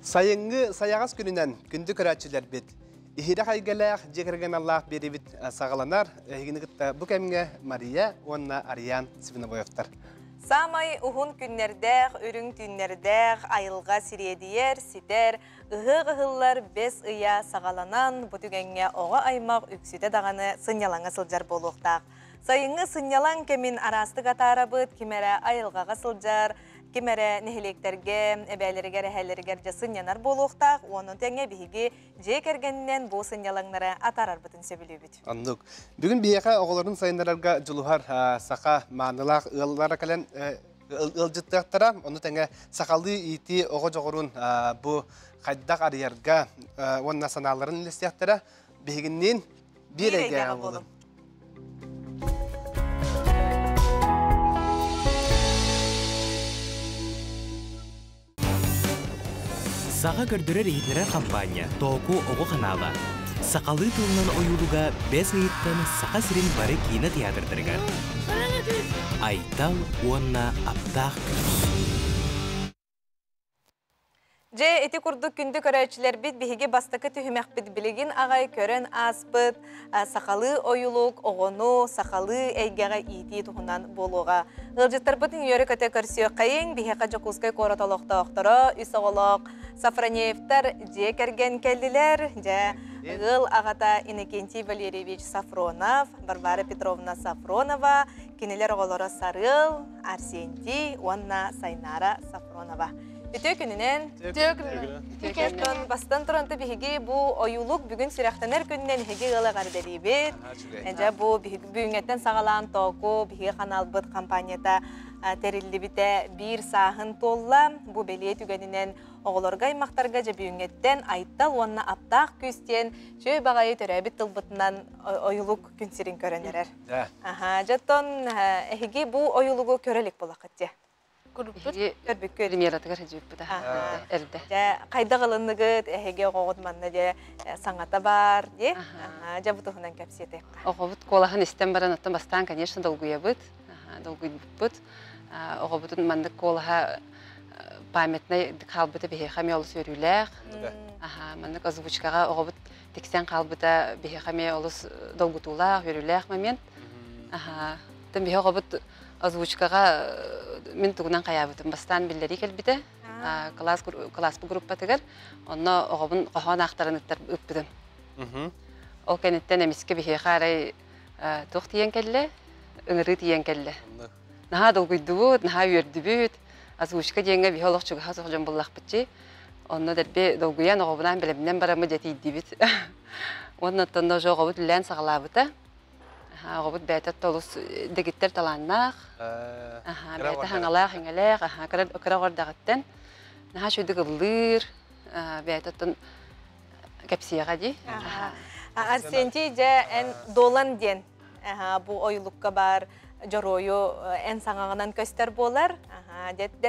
Sayıngı sayağız gününden gündü körәтчеләр bit. İhide kaygılar cekergen Allah beri bit sağlanar. Bu kemge Maria, onna Ariyan sivine boyaftar. Samay uhun günlerde, ürün günlerde ayılga sirediyer, siter, ıhı-ıhıllar bes ıya sağalanan bu tügenge oğa aymaq üksüde dağını sınyalanı sılcar boluqtaq. Sayıngı sınyalan kemin arastık atarabıt, kimere ayılgaga sılcar, kimere nehilekterge, ebeleriger, eheleriger sınyanar boluqtaq, onun tenge bihigi cekergeninden bu sınyalanlara atararbıtın sebilübüt. Anlık. Bugün bir yaka oğulların sayınlarga juluhar saqa manılaq ıllara kalen ılcıttaqtara, onu tenge sakallı iti oğu joğurun bu qaydak arıyarga onna sanaların listiyaqtara bihiginin bir ege olun. Sağa gördürer eğitiler kampanya, Toku Oğu kanalı. Sakalı tulunan oyuluga 5 eğitten sağa sirin barı kina tiyatırdırgar. Aytal onna aptaq küs. Je eti kurduk gündü körәчеләр bit bihigi bastakı tühümek bit biligin ağay körön aspıt, sakalı oyuluk, oğonu, sakalı eygege iti tuhunan boluğa. Ilcıttar bıtın yörü köte körsiyo kayın, biheka jokuskay korataloqta oqtara, üsoğoloq, Safraniyevtar je kergen keldiler, je ıl ağata Inekenti Valerievich Safronov, Varvara Petrovna Safronova, kiniler oğolara Sarıl, Arsenti, onna Saynara Safronova. Tükününen Tükününen bastan turantı bihigi bu oyuluk bugün sirahtaner gününden higi gıla gardelibet. Ence bu büyüngetten sağalan toku bihigi kanal bıt kampanyada terilli bite bir sahın tolla. Bu beliye tükününen oğulorgay maktargaca büyüngetten ayttal onna aptaq küsten şöy bağayı törabit tılbıtından oyuluk gün sirin körenerer. Jatton higi bu oyulugu körelik bulakıtça. Körbük pремьератыгар жүйүп да. Эрде. Ja kayda gılınlıgı hege oğud manna ja sangata бар, je. Ja butuhunan kapsiyete. Оғобут колахан истен баран аттан бастан, конечно, долгуябыт. Долгуябыт. Оғобутун мандык колаха памятный калбыта бехехами олус өрүлэх. Мандык озвучкага оғобут тексен калбыта бехехами олус долгутулах, өрүлэх момент. Тан бехе оғобут озвучкага мен тугунан каябытым бастан билдери келбите. Класс бу группатыгар. Онно оғобун кохон актарыныттар ыппытым. Ол кенеттен эмиске бихехарай тух тиен келле, ыңыры тиен келле. Наха долгуйдубут, наха үйөрдүбүт. Озвучка деңге бихологчуга хасохжон буллахпытчы. Онно дербе долгуян оғобунан билемнен барамы жетийдибит. Оннотон да оғобут лен сагалабыта. Оғобут бәйтет толус дегиттер таланнақ. Бәйті хаңалақ, хеңелек, кырағордағыттен. Наха шөйдік ұлыр, бәйтеттен кәпсияға дей. Арсенти жа ән долан ден. Бұл ойылыққа бар жоройы ән саңағынан көстер болар.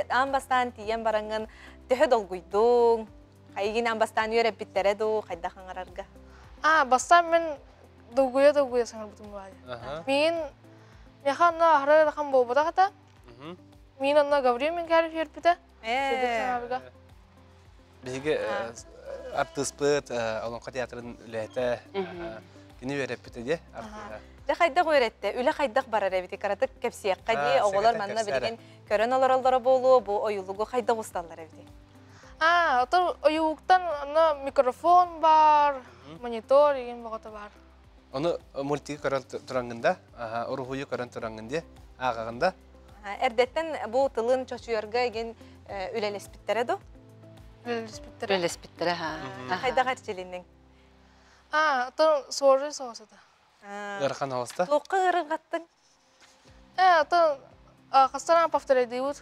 Ан бастан тиен бараңын түхі долгуйдың. Қайгин ан бастан үйер әппеттері ду, қайда қаңарарға. Бастан мен долгуя саңар бұтым болады. Мен яқанна ахыры рақам бол бұта қата. Мен онна Гавриил мен кәрі ферпіті. Седік саңарға. Беге артыспыт, олонқа театрын үләйті, кені өреппіті де. Жа қайдақ өретті, үлі қайдақ барар әбеті қаратық кәпсияққа де, оғылар манна білген көрін олар болу, бұл ойылығы қайдақ ұсталар әбеті. Отыр ойылықтан микрофон бар, монитор еген бағыты бар. Onu multiyi körən turangında, uruhuyu körən turangında, ağağında. Erdetten bu tılın çocuğurga egen ülelespittere do? Ülelespittere, ha. Hayda qarçelinden? Otır soru soğusu da. Yarıqan havasta? Loqqa ırın qattın? Otır qastana paftaraydı yut.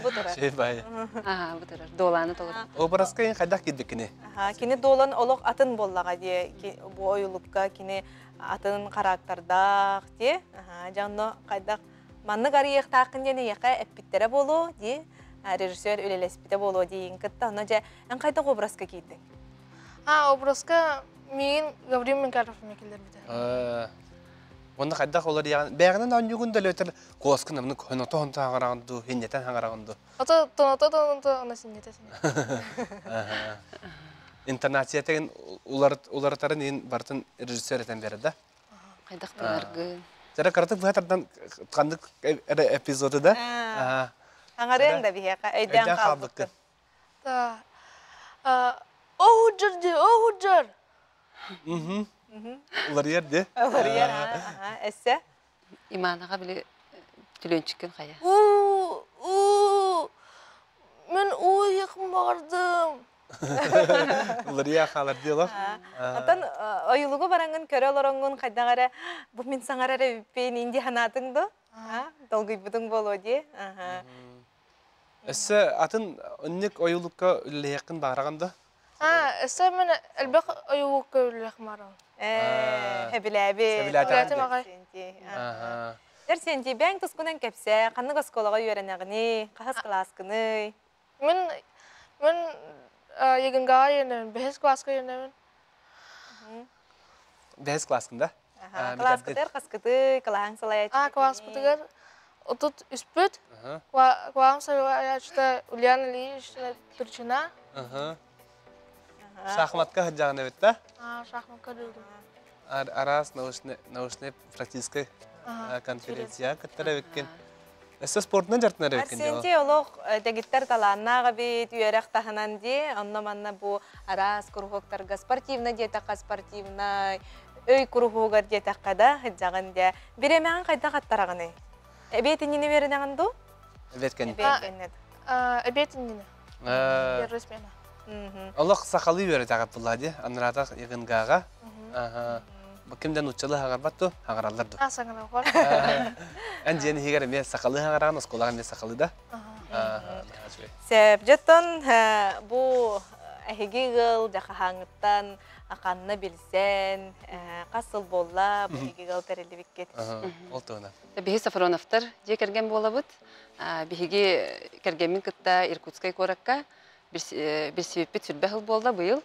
Bu tura. Şey bay. Bu tura. Dolanı doğru. O baraska en qaydaq giddik kini. Kini dolan oloq atın bollağa diye bu oyulukka kini atın karakterdaq diye. Janno qaydaq manны qarıyıq taqın jene yaqa epittere bolu diye. Rejissör ülelespite bolu deyin kıtta. Ona ja en qaydaq obraska giydin. Obraska men Gavriil men kәрі filmi келдер беді. Onda kaydak olur yani. Beğenen anjugunda löter koskun amını konoto honta hangarandu, hinneten hangarandu. Ata tonoto ana sinnete sinne. İnternetiyeten ulartarın en bartın rejissör eten beri de. Кайдак тынаргын. Jara karatık bu hatardan kandık epizodu da. Аңарың да бихе өйден қалбыққын. Та. О худжар. Ular yerde. Olur yer. Esse? Иманаға біле түленчіккен қая. Мен yakın bağırdım. Ular yakalar diyorlar. Atan oyulugu barangın körü olorongun kaydağara bu min sangarara üppeyin indi hanatın da. Dolguy budun bolo diye. Esse atın önlük oyulukka ülle yakın bağırağında. Esse men elbek oyuluk yakın bağırdım. Hebilabi. Hebilabi ağay. Der senti ben tuskunan kepse, kanı gaskolaga yörenegini, kahas klaskını. Men yegıngağa yenem, behes klaska yenem. Behes klaskında. Klaskıdır, kaskıdı, kalahang salaya çıkı. Klaskıdır. Otut üspüt. Klavang salaya işte Ulyan Ali işte Turçuna. Шахматка хыджаган эбетте. Шахматка дurdum. Арас научный практический конференция каттара беккен. Эссе спортунан жартынар беккен. Арсенти олох дегиттер таланнага бит үйрек таханан ди, онно манна бу арас курухоктарга спортивна диетака спортивна, өй курухугар диетака да хыджаган ди. Биремеган кайда каттараганы. Эбетинини беренеган ду? Эбеткен. Эбетинини. Resmena. Allah sakalı yöre taqat bulladı. Anrata yığıngağa. Bakimden uçalı hagar battu, hagarallardı. Sangana var. Anjeni higar me sakalı hagaran oskolaga me sakalı da. Sebjeton bu ehigigil jakahangıttan akanna bilsen, kasıl bolla bu ehigigil tereli bikket. Oltuğuna. Bihi Safaronovtar je kergen bolabıt. Bihi kergemin kıtta Irkutskay korakka. Bir sebepit sülbehil bolda bu yıl.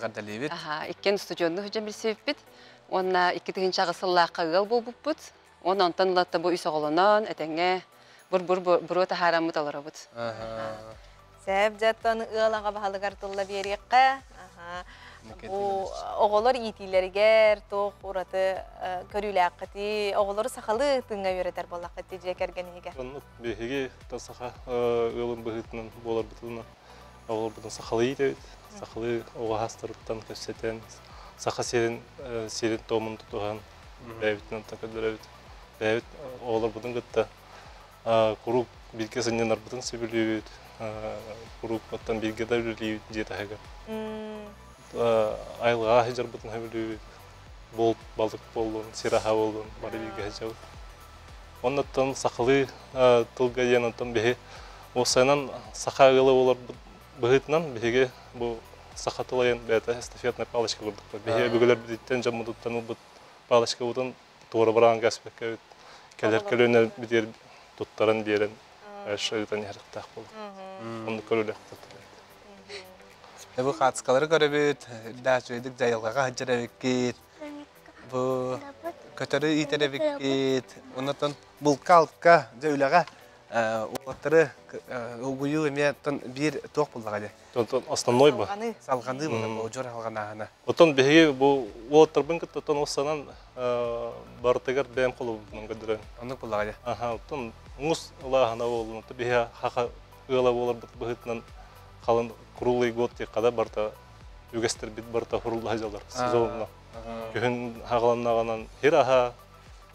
Gadalibit. İkken stüdyonda hücum bir sebepit. Ona iki çağısılla qağıl bolbuput. Ona ondan latta bu üs oğlanan etenge bur taharamut alarabut. Sebjeton ılaga bahalı kartulla beriyekka. Bu oğullar itilerger toq uratı körülaqqati oğulları sakalı tınga öğreter bollaqati jekergeniga. Bihigi tasaha ılın bıhıtının bolar bıtılına oğul bıtın sakalı yiydi. Sakalı oğa hastarıptan köseten saka serin tomun tutuğan bävitinden takılır evet. Bävit oğullar bıtın gıtta kurup bilkesinden arbıtın sebiliyor. Kurup battan bilgede ürülüyor jetahaga. Aylığa hicar bıtın hebiliyor. Bol balık bolun, siraha bolun, bari bilgi hicabı. Ondan sakalı tılga yanından bihi o saynan sakağılı olur bıhıtnan bihi bu sakatolayan beta estafetne palaşka kurduk. Bihi bugüler bitten jamuduttan bu palaşka budun doğru baran gaspek evet. Keler bitir tuttaran diyen aşağıdan yarıqtaq bol. Onu körülük tuttu. Bu qatskaları görübüt, da söyledik jayılgaga hajar ebekket. Bu kötörü itere ebekket. Ondan bulkalka jöylaga oqtары угую эметтен бир тоқ булгады. Тон основной ба. Салганды бу жор алганахана. Отон биги бу оторбын кытта тон осанан бартыгар бем кылу мангадырын. Аны булгады. Отон мус Аллахына болун. Биги хака ыла болор быгытнан калын круглый год те када барта югестер бит барта хурулла жалар. Сезонна. Көн хагаланнаган хираха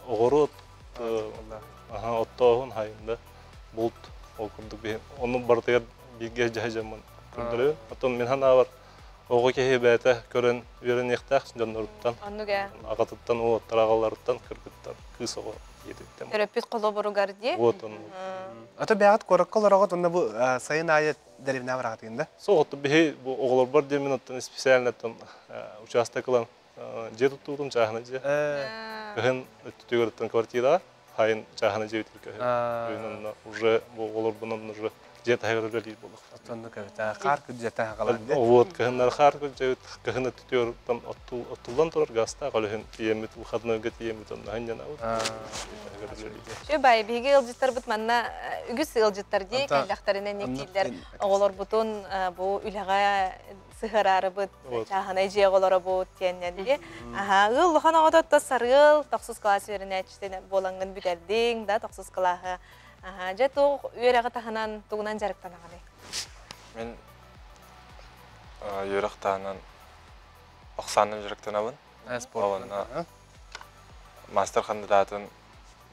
огорот оттоғын хайында бұлт оқырдық бейін. Оның бартығар білге жайжамын көрдірі. Отын мен хана бар оғы кеге бәйті көрін өрін ектәқ жанларыттан, ағатыттан, оғаттар ағаларыттан кіргіттар кыз оғы едеттен. Төрөппіт қолы бұру гарды? Вот он. Ата бәғат қорыққыл орағыт, онда бұл сайын айет дәревіне барағат енді? Соғытты бейі оғылар бар демен оттан специалінеттен участакылан жет ұттығым жағына же. Көхін өттігіріттен квартира хайын чахана жевитер. Уже олар бұнан уже жета хагырдали болук. Оттонду кабыта кар күджета калан. Вот кыһыннар хар күжөт кыһына түтөөрдөн оттулдан турар гаста калыһын тиемит ухадныга тиемит онна ханьяна. Şu bay bihi ılcıtlar bit manna ügüs ılcıtlar diye kaylaklarına nekiller oğlar butun bu ülaga sıhırarı bit çahana jiye oğlara bu tiyenden diye. Aha ıl xana oda da sarıl taksız klası yerine işte bolangın biterding da taksız klahı. Aha jatu üyeraga tahanan tugunan jarıktan ağalay. Men yörüqtanan oqsanın jürükten abın. Sport. Master kandidatın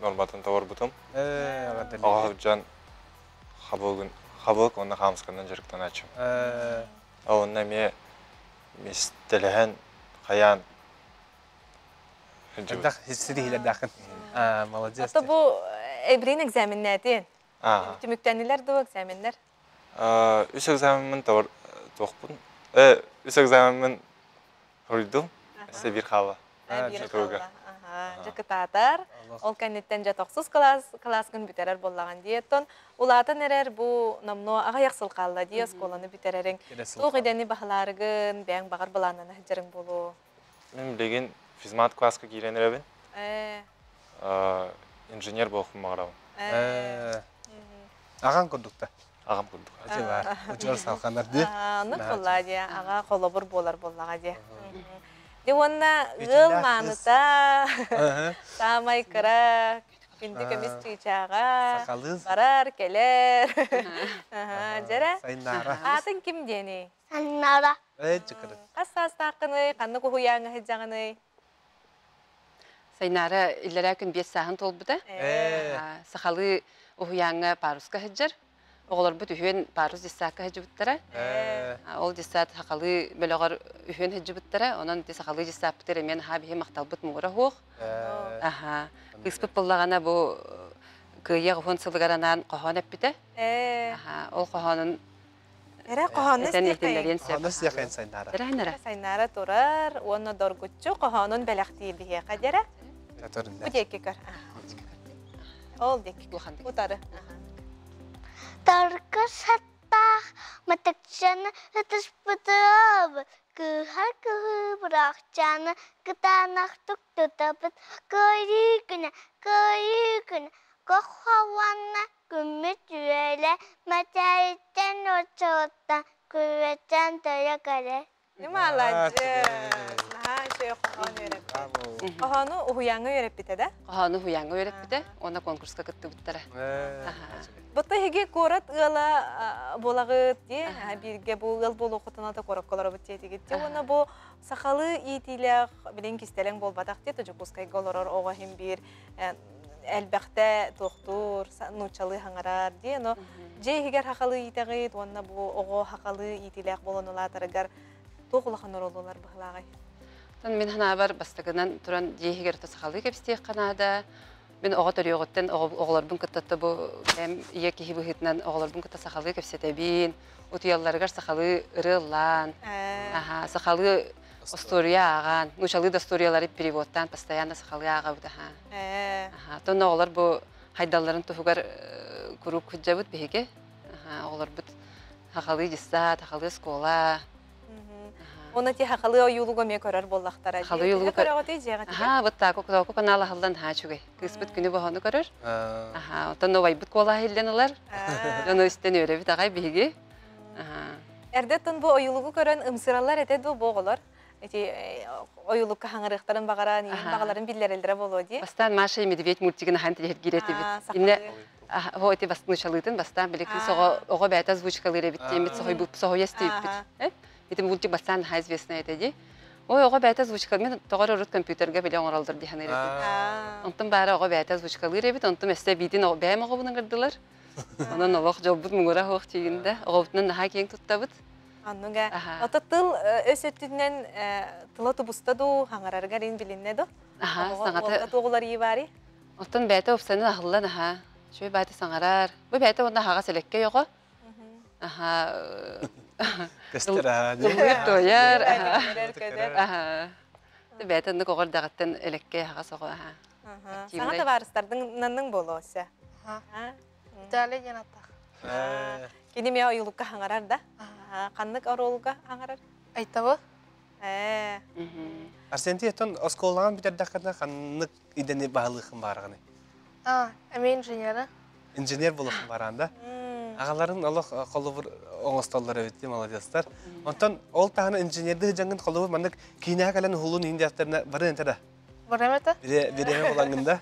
normatın tawar butum. Ağabcan xabıg onda xamskandan jürükten açım. Onda me mistelehen qayan. Dak hissiri hile dakın. Молодец. Hatta bu ebrin egzaminlerden. Aha. Tümüktenliler de o egzaminler. Üç egzamimin tawar toqpun. Üç egzamimin hurdum. İşte bir xava. Bir xalla. Aha. Jakıtatar. Ol kannetten jatoqsuz klas gün biterer bollagan diyeton. Ulata nerer bu namno ağa yaxsıl qalla diye skolanı biterering. Tuğ ideni bahalargın, beğen bağır bulanana hıcırın bolu. Men bilegen fizmat klaska girenerabin. İnjiner boqum mağrabın. Ağan kurdukta. Ağam kurduk. Acaba ucur salkanlar diye. Anı kolla diye ağa kolobur bolar bollaga diye. De onna gıl manıta samay kara günde kemis çiçağa barar keler. Jara. Sayınlara. Atın kim diyeni? Annara. Çıkırın. Kasas takını, kanı kuhuyanga hecağını. Saynara illere gün bir sahan tolbu da. Sahalı uhuyanga paruska heccar. Oğlar bu tühün parus dissaka hecci buttara. Ol dissat haqalı belagar ühün hecci buttara. Onun disaqalı dissap buttara men ha bihi maqtal but muğra hoğ. Kıspıp bullagana bu kıyıya hon sılgaranan qohan epbite. Ol qohanın Era qohanı isteyken. Nasıl yakın sayınlara? Era Saynara turar, onu dorgutçu qohanın belaqti bihi qadara. Yatırın. Bu deki kar. Ol deki. Utarı. Tarka sattaq matakçanı hıtış bıtıp kıhar kıhı bırakçanı gıdanak tuk tutabıt kıyı güne kohavanna gümüt yüele materyitten ortalıktan kuvvetten dayakare. Ne malacı. Ha şey qohanı öğretmen. Qohanı uhuyanga öğretbite de. qohanı huyanga öğretbite. Ona konkurska gıttı buttara. Bata hege korat ıla bolağıt diye. Birge bu ıl bolu kutuna da korak kolara biteti gitti. Ona bu sakalı itiyle bilen kistelen bol batak diye tocuk uskay goloror oğa hem bir elbette doktor nuçalı hangarar diye no. Je higer hakalı itagit ona bu oğa hakalı itiyle bolonula taragar toğulahan orolular bıhlağay. Men hana var bastagından turan jehiger tasaqalı kepstek kanada. Men oğa törüyoguttan oğlarbın kıttatta bu hem iki hibu hitnan oğlarbın kıtta saqalı kepsetebin. Utuyallargar saqalı ırıllan. Saqalı Ostoriya ağan. Nuçalı da storiyaları perevottan постоянно saqalı ağa bu da. Tonna oğlar bu haydalların tuhugar kuruk hüccabut bihige. Oğlar bu haqalı jissat, haqalı skola. Ona ti haqalı yoluga me korar bollaqtara. Haqalı yoluga korar. Bu taku kanala haldan ha çuge. Kısbet günü bahanu korar. Tonna vaybut kola hillanalar. Onu üstten öğrebit ağay bihige. Erdetten bu oyulugu gören ımsırallar eted bu boğular. Oyulukka hangarıqtарын бағаран, бағаларын биллерелдері болу де. Бастан Маша и Медведь мультигін ханты гирети бит. Инне о эти бастын чалытын бастан билекин сого бәйт озвучкалары бит темит согой буп сого ясты бит. Эти мультик бастан ха известно это де. Ой ого бәйт озвучкалары тогор урут компьютерге биле оңралдыр дихан эре. Онтон бары ого бәйт озвучкалары бит, онтон эсте бидин бәйм ого бунан гырдылар. Онон олох жобут мугура хох тигинде. Огобутнан наха кең туттабыт. Annuga. Ota tıl ösötünden tıla tubusta du hangararga rin bilinne do. Sanata toğular iyi bari. Otan bäte opsanın ahıllan aha. Şöyle bäte sangarar. Bu bäte onda haga selekke yoğu. Aha. Göster ha. Dılgıt doyar. Aha. Bäte onda koğar dağıttan elekke haga soğu aha. Sana da varıslardın nanın bolu olsa. Dale yanataq. Кини мия ойылукка хаңарар да. Қаннык оролуга хаңарар. Айтабы? Арсенти еттен осколаған бітердаққана қаннык идені бағылықын барғаны. Әме инженері. Инженер болықын барғанда. Ағаларын олық қолы бір оңысталары өтті, молодецтар. Онтан ол тағаны инженерді жаңғын қолы бір маңдық кейіне қалан ұлын индияқтарына бары әнтеді. Бары әметі? Береме болаңында.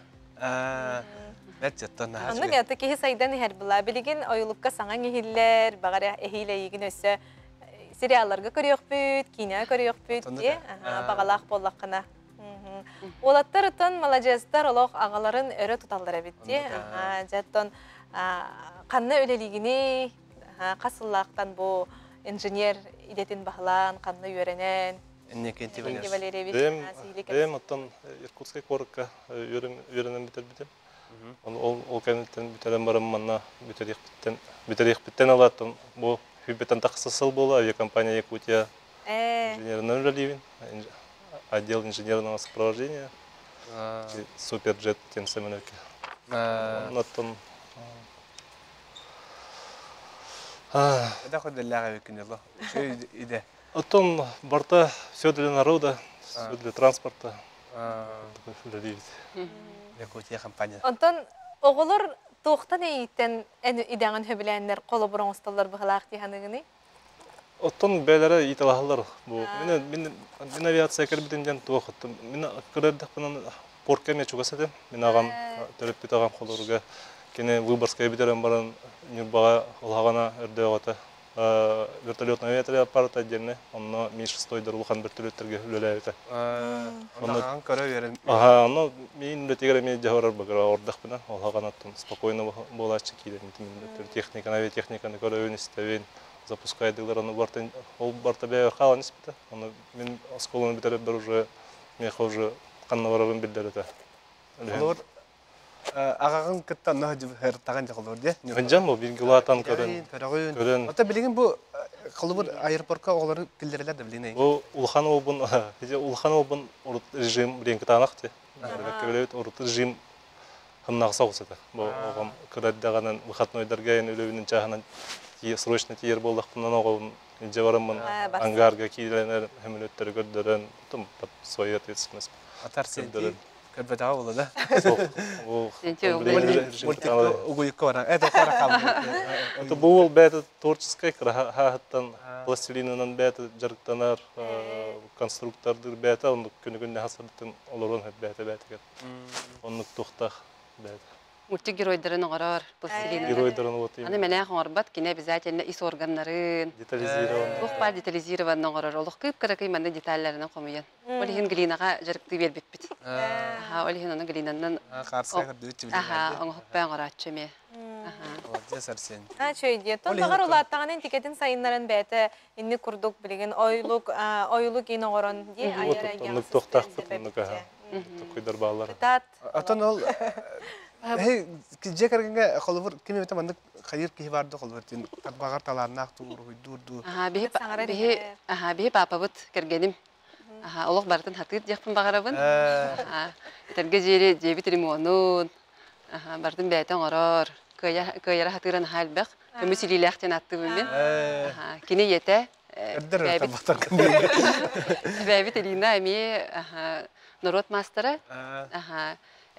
Онны мята кеһи сайдан һәр була билеген ойылыкка саңан ehiller багара ehile егин өссө сериалларга көрөк бүт, кино көрөк бүт, багалак боллакына. Олаттар тон молодецтар олох агаларын өрө туталлар битти. Жаттан канны өлелигини касыллактан бу инженер идетин бахлан, канны үйренен. Эннекенти Эм оттан Иркутская коракка үйренен битер битем. Ол кәнеттен бүтерен барым манна бүтерек биттен алатын. Бу хүббеттен тақсысыл болу, авиакомпания Якутия инженерінің рәлейвін, отдел инженерного сопровождения, суперджет тен самолетке. Оттан... Это хоть для авиакинело. Что иде? Оттан борта все для народа, все для транспорта. Рәлейвін. Якутия компания. Онтон оголор тоқтан эйттен идәңін хөбіләнлер қолы бұрын ұсталар бұғылақ дейханығыны? Оттон бәлері италағылар. Мен авиация кәрбетінден тоқтым. Мен көрердік бұнан поркеме чуғасадым. Мен ағам төріп бет ағам қолырға. Кені Выборская бетерен баран Нюрбаға олғағана өрді оғаты. Вертолетный авиация аппарат отдельный. Онна Ми-6 улхан вертолеттерге үлелі әйті. Оннаған көрі верен. Онна мен үлетегері мен жағарар бағыра ордақ бұна. Олғағанаттың спокойно болашчы кейден. Техниканы, авиатехниканы көрі өністәвен запускайдығылар. Ол барта бәйір қалан еспеті. Мен осколын бітеріп бір уже меқа уже қанна барарын білдер еті. Ағағын күтті анна таған жақылыр де? Өнжан бұл Бенгелатан көрін. Ота білеген бұл қылы бір аэропортқа оғылары кілдерелер де білген әйін? Бұл Улхан олбын ұрыт режим ренкі тағанақ де. Ұрыт режим қыннағыса қосады. Бұл оғам күрәддіғанын бұқатын ойдарға ең өлевінің жағынан срочно тиер болдық бұнан оғылын енже барымын ангарға кейленер әмілеттері көрдерін. Бұтым свой ответственность. Атар сенті көрбет аға болды да? Мультик ұғыйыққа бараң. Әді қара қалды. Бұл бәті творческай қағаттан пластилинынан бәті жарықтанар конструктордыр бәті, оны күні-күніне хасырдықтың оларын бәті кәді. Оны тоқтақ бәті. Мультик геройдарын оғарар, пластилинынан. Геройдарын оғатайым. Аны мәләң оғарбат, кене обязательно ис органнарын. Детализирован. Олық бар детализирован оғарар. Олық кіп-кірі мәнді деталларынан қомыйын. Олихин глинаға жарықты бербет бит. Олихин оны глинаннан Қарсыға көрді өтті білген. Оңықпен оғаратшы ме. Молодец, Арсен. Чөйде. Тон бағар олаттағанын тикетін сайынларын бәті инні күрдік білген ойлық ең оғырын де айыр Оны тоқтақ бұт, оны қаға. Қойдар бағалар. Атын ол... Же кәргенге қолы бір кеме өте маңдық қайыр кейі барды қолы бір. Бағар таларына ақту ұрғыдурду. Бейі папа бұт кәргенім. Олық бардың хатыр жақпын бағарабын. Тәрге жері жебі ремонын. Бардың бәйтен орор. Көйері хатырын халбақ. Көмісілі ләқтен атты бүмен. Кені еті. Бәйбіт Элина әме народ мастера.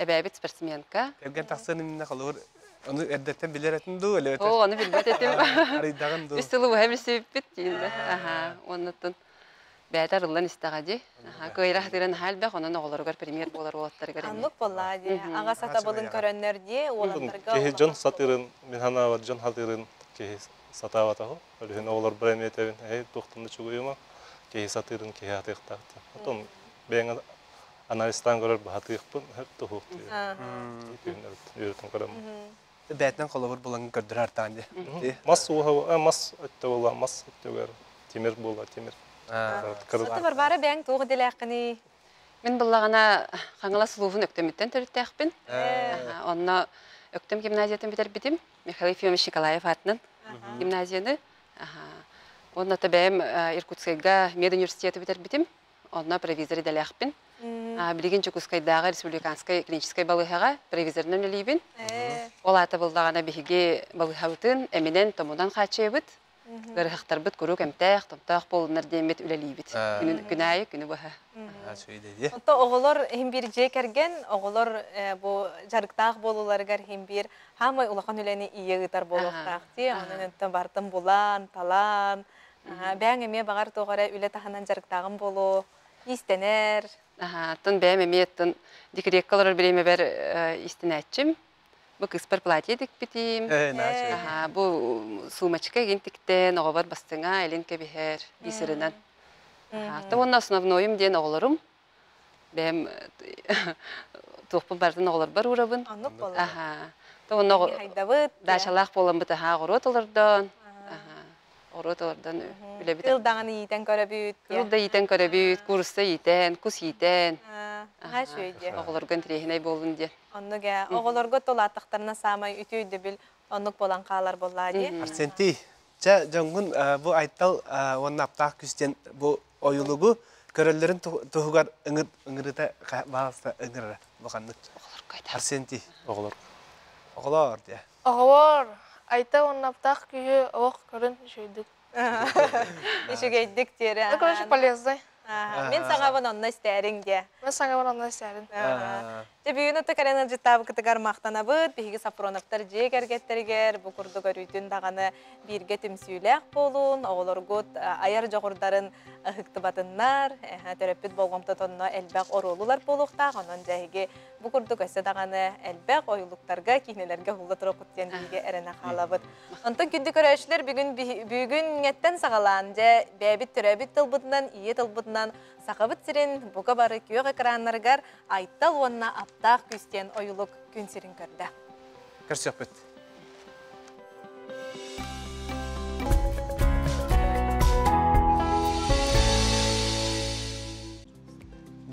Бәйбіт спортсменка. Кәрген тақсының міні қолы бір. Onu erdetten bileretin du öyle öter. Onu bilmet ettim. Arıydağın du. Üstülı bu hem sebep deyildi. Ondan bәтер ыллан истагади. Көйрах дирен халбе, онун оголоргар премьер болар болаттар гәрәм. Анлык боллади. Ага сата болын көрәннәрди, оларга. Кеһи жон сатырын, мен хана бар жон хатырын кеһи сатавата хо. Өлүн оголор премьер токтунда чугуйма. Кеһи сатырын кеһи атыктакты. Потом бен анализтан көрөр бахатыкпын, хәтта хокты. Үйрөтүм көрөм. Бәтнен колобур булган көрдөр артан ди. Мас уга, мас атта була, мас атта темир була, темир. Саты бар бары бәң туғы деләқіні. Мен бұллағана қаңыла сұлуғын өктеметтен түріттәқпін. Онына өктем гимназиятын бітер бітім. Михаил Ефимович Николаев атынан гимназияны. Онына табәйім Иркутскайға мед университеті бітер бітім. Онына провизоры деләқпін. Билигин Чукускайдағы республиканскай клинической балыхаға провизорынан өлейбін. Ол аты болдағана биһиги балыхабытын әменен томудан қачебіт. Гырыхтар бит көрүк эмтэх томтах болунар демет үлелибит. Күнайы күнү баха. Онто оголор химбир жекерген, оголор бу жарыктаах болуларгар химбир хамай улахан үлени ийегитар болуктакти. Анын бартын булан, талан. Бәң эме багар тогора үле таханан жарыктагын болу, истенер. Тын бәм эме тын дикреккалар биреме бер истенәчим. Бу кыспар платье дик битим. Бу сумочка гентиктен оғабар бастыңа элен кебихер исеринен. Онна основноим ден оғларым. Бәм тоқпын бардың оғлар бар урабын. Анып болу. Дашалақ болан бұта ғороталардан. Ғороталардан үле бітім. Илдағаны етен көрі Илда етен көрі бүйт, курста етен, кус етен. Оғларған тірехінай болын ден. Оннуга оголорго толаттыктарына самай үтүйдү бил оннук болан каалар боллади. Арсенти, жа жоңгун бу айттал онна аптак күстен бу оюлугу көрөллөрүн тугугар ыңырыта баалса ыңыры бакандык. Арсенти, Оғылар. оголор де. Оғор, айта онна аптақ күйі оқ көрін шүйдік. Ишигейдик тери. Короче, полезный. Мен саңабын онна истерин де. Мен саңа бар онна істерін. Бүгүн өтө карена жытабы кытыгар мактанабыт, биһиги сапроновтар жегергеттергер, бу курдуга рүйтүн даганы бирге тимсүйлэк болун, оголоргут аяр жогурдарын ыхыктыбатыннар, терапевт болгомто тонно элбек орулулар болуктак, онон жайги бу курдуга өсө даганы элбек оюлуктарга, кинелерге хуллатыр окуттен биге эрене калабыт. Онтон күндү көрөчлөр бүгүн еттен сагалан же бэбит терапевт тылбытынан, ие тылбытынан сақабыт сирин буга бары күйөк экраннаргар айттал онна аптақ күстен ойылық күн сирин көрді. Көрсөкпөт.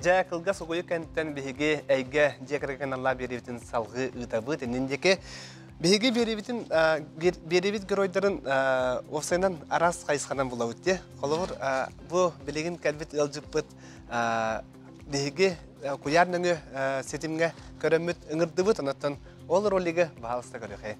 Жа кылга согойы кенттен биһиги әйге жекерген Алла беребитин салгы ытабыт энендеке биһиги беребит геройдарын офсайнан арас кайсханан булабыт те. Колор бу билеген калбит ылжыппыт биһиги куярныңы сетимге көрөмүт ыңырдыбыт анаттан ол ролиге баалыста көрөкө.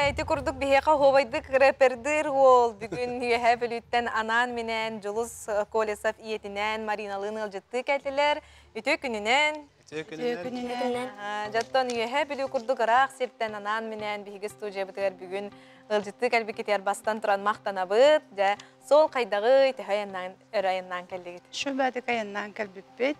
Эти курдук бихека ховайдык рэпердыр ол. Бүгін үйе біліттен анан менен Жулус Колесов иетінен Мариналын ылжытты кәлтілер. Үтө күнінен. Жаттан үйе білі курдук арақ септен анан менен бихиге студия бітігер бүгін ылжытты кәлбі кетер бастан тұран мақтанабыт. Сол қайдағы өрайыннан кәлдегет. Шубады кайыннан кәлбіппет.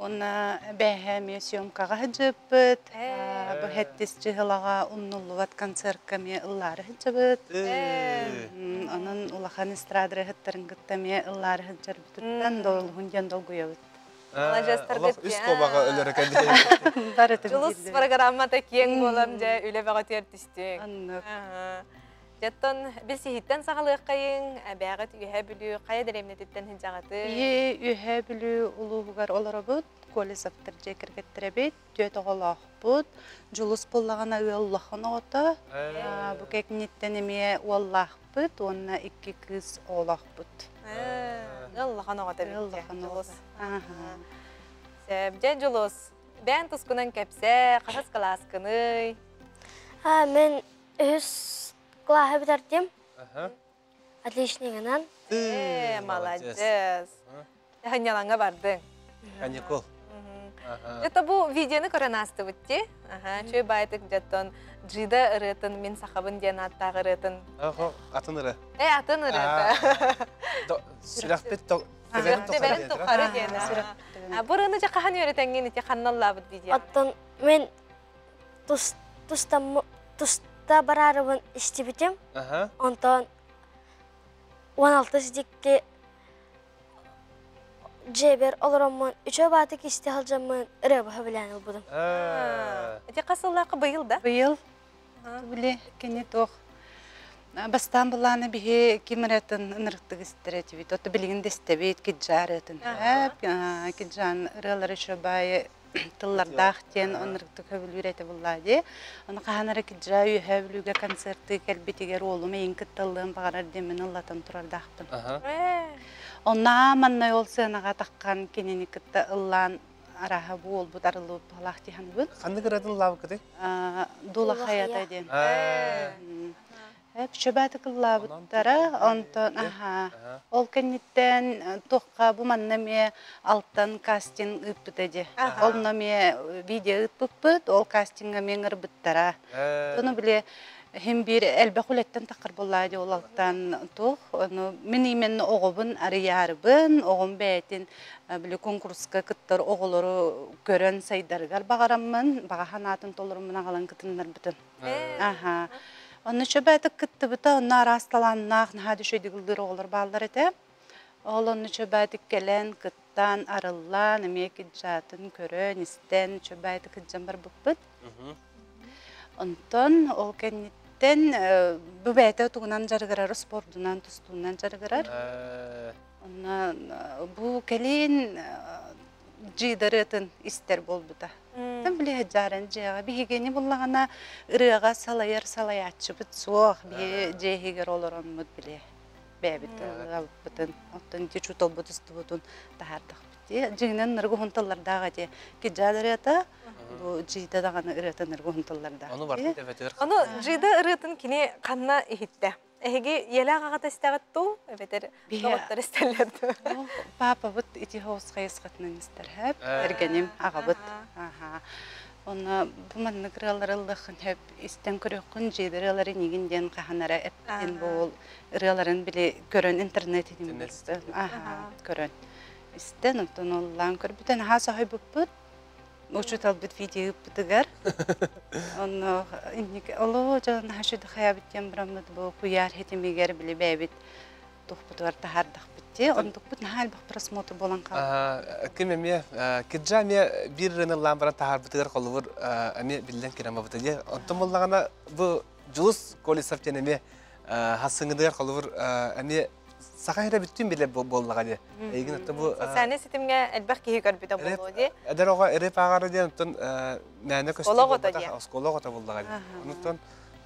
Оны бәйхәме съемкаға жыппыт, бұл хәттес жығылаға ұннулуат концертка ме ұллары жыбыт. Оның ұлақан эстрадыры хыттарын күттаме ұллары жырбытыттан долғын жан долғуябыт. Аллах үст қобаға өлері кәлді. Жұлыс программата кең болам жа үлі баға тертістік. Жаттан біз сихиттен сағалығы қайын, бәғыт үйе білу, қая дәремнететтен хинжағаты? Үйе білу ұлығығар олары бұд, Колесовтар жекергеттірі бет, дөт оғалақ бұд, жұлыс болағана өй Аллахын оғыты, бұл кәкінеттен еме олақ бұд, онына 2 кыз оғалақ бұд. Аллахын оғыты бетте, жұлыс. Жен жұлыс, бән тұскынан кәпсе, қасас қаласқыны? Мен класса бітірдім. Отличныйғынан. Молодец. Ханялаңға бардың. Каникул. Это бұл видеоны көрін асты бұтте. Чөй байтық жаттан джида ұрытын, мен сақабын ден аттағы ұрытын. Атын ұры. Атын ұрыты. Сүрәқпет Төбәрін тұқары дені. Бұрыны жа қаған өрітенген ете қанналла бұд видео. Аттан мен Ата барарыбын ішті бітем. Онтан 16 сидикке жебер олороммон 3 баты кисти халжаммын ырабы хабылан ылбудым. Эти қасыллақы бұйыл да? Бұйыл. Біле, кене тоқ. Бастан бұланы бігі кеміретін ұнырықтық істерет бейт. Оты білігін дестебейт кеджаретін. Кеджан ыралары шобайы тыллардақтен ұнырықтық хөбіл үйреті бұлладе. Оны қағанары кеджа үйе білуге концерті кәлбетігер олымы енкіт тыллығын бағарар демін ұллатын тұрардақпын. Онна манна ол сынаға таққан кенені кітті ұллан араға бұл бұд арылы балақ дейін бұд. Қанды кіредің лавы кіде? Дула қаята ден. Шөбәті қылла бұттары, онтан, ол кәнеттен тоққа бұл маннаме алттан кастинг үппіт әде. Ол наме видео үппіп бұд, ол кастинга мен ұры бұттара. Тоны біле, hem bir elbe kuletten takır bolladı olaltan toh. Мен imen oğubun arıyarbın, oğum beytin bile konkurska kıttar oğulları gören saydargar bağaramın, bağa hanatın tolurumun ağalan kıtınlar bütün. Onu çöbeytik kıttı bita, onlar hastalannak, hadi şöyle gıldır oğulur bağlar ete. Oğlunu çöbeytik gelen kıttan arıllan, emek icatın kören, isten çöbeytik kıtcan bir bıkbıt. Ondan ol kenitten bu beyte otuğunan jargırar, spordunan, tustuğundan jargırar. Bu kelin jidarıtın ister bol buda. Tam bile hecaren jeğa. Bir higeni bullağına ırığa salayar salayatçı bit soğuk. Bir jehiger olur onmud bile. Bebit butun. Ondan geçut ol butustu butun. Dahardak bitti. Jignen nırgı huntallar dağa je. Ki jadarıta bu jida dağını ırıtın nırgı huntallar dağa. Onu var mı? Onu jida ırıtın kini kanna ihitte. Ege yela gağata isteğattu, evet doğutlar isterlerdi. Papa bud iti hoğuz kayısqatının ister hep, ergenim ağa bud. Ona bu manlı kırılarıllığın hep isten körüqün jidirıları niginden qahanara epten bol ırıların bile görün internetini bildi. Görün. İsten ondan olan kör bütün ha sahibi bud. Uçut albet video yaptıgar. Onu innik Allah can haşud xayabitten bramad bu kuyar hetimiger bile bebit toxput var tahardak bitti. Onu toxput hal baq prasmotu bolan qal. Kimemiye kidjamiye bir rınılan bana tahar bitigar qolur ami billen kirama bitiye. Ontum bollagana bu julus kolisaf jenemi hasıngıdıgar qolur ami Sakayra bütün bile bolladı. Egin hatta bu. Sen sitemge elbette ki gör bir de bolladı. Eder oğa erip ağarı diye ondan mene köstü. Skologa da bolladı. Ondan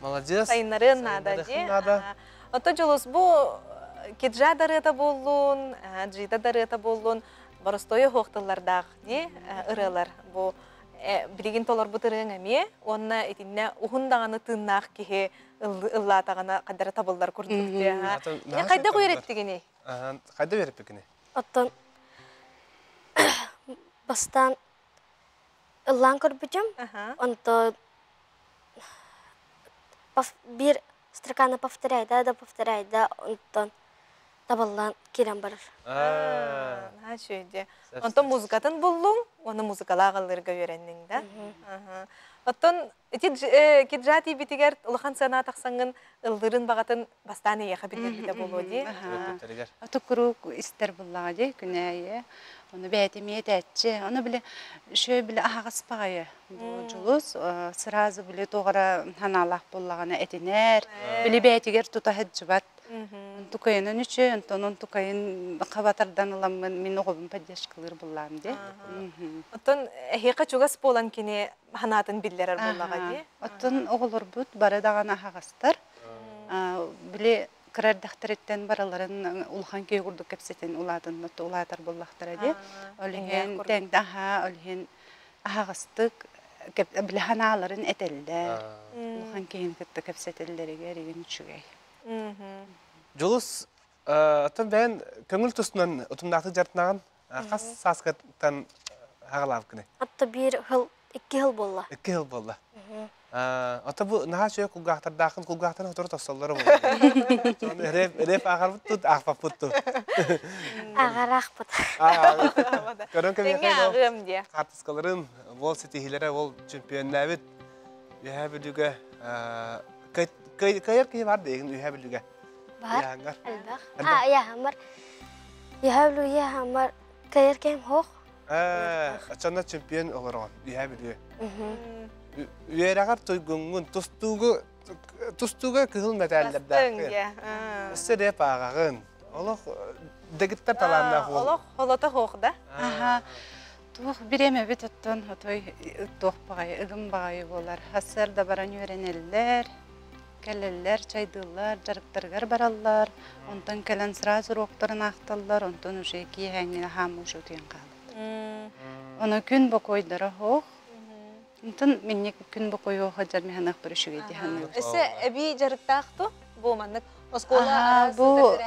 молодец. Sayınların nada diye. Hatta julus bu kidja darıta bollun, jida darıta bollun. Barastoyu hoqtallarda diye ırılar bu. Bilgin tolar bu tırığın emiye. Onna etinne uhundağını tığnaq ki ıllatağına kadar tabıllar kurduk diye. Ne kayda koyuretti gini? Kayda verip gini? Ottan bastan ıllan korbicim. Ondan bir строканы повторяйда, ondan табыллан кирен барыр. Ha şöyle. Ondan muzikatın buldun, onu muzikalarga öğrendin de. Ondan kidjati bitiger ulhan sana taqsangın ıldırın bağatın bastane yakabilir de buluyor. Atukuru ister bulladı güneye. Onu beğenmeye etçi. Onu bile şöyle bile ağız payı. Bu julus sırası bile doğru hanallah bullağına ediner. Bile beğetiger tuta hecbat. Tukayının üçü, onun tukayın kabatardan alamın min oğubun padyaş kılır bullağım diye. Ondan heka çoğas bolan kini hanatın billerer bullağa diye. Ondan oğulur bud, baradağına ağastar. Bile kırar daktaretten baraların ulhan köy kurduk hepseten uladın, ulatar bullağtara diye. Ölühen, tengde ölühen ağastık, bile hanaların etelde. Ulhan köyün kıttık hepsetelleri gerigin üçügey. Julus, atam ben köngül tustunan otumdaktı jartnağın kas saskattan hağalav kine. Hatta 2 yıl bolla. 2 yıl bolla. Ata bu naha şöyle kulgahtar dağın kulgahtarın oturu tosalları boldu. Rep ağar tut ağpap tuttu. Ağar ağpap. Körün kömü ağım diye. Kartıskaların vol sitihilere vol çempiyonlar bit. Yaha bir düge Kayar ki var değil üye bilge. Бар. Яңар. Әлбәқ. Я хамар. Яһаблу я хамар. Кайер кем хох. Açana çempiyon olarak üye bilge. Üyeler tuygungun tustuğu kızıl metallerde. Sede pağın. Allah degitler talanlar hol. Олох холота хоқда. Аха. Тух биреме бит оттон отой тох багай, ыгым багай болар. Хасар да баран үйренеллер. Келеллер, чайдылар, жарыктаргар бараллар. Онтон келен сразу роктарын акталлар, онтон уже кийәңне хам ушу тен калды. Оны күн бокойдара хох. Онтон минне күн бокойо хаҗар механак бүрүшүгө диханы. Эсе эби жарыктаакту бу маннык оскола бу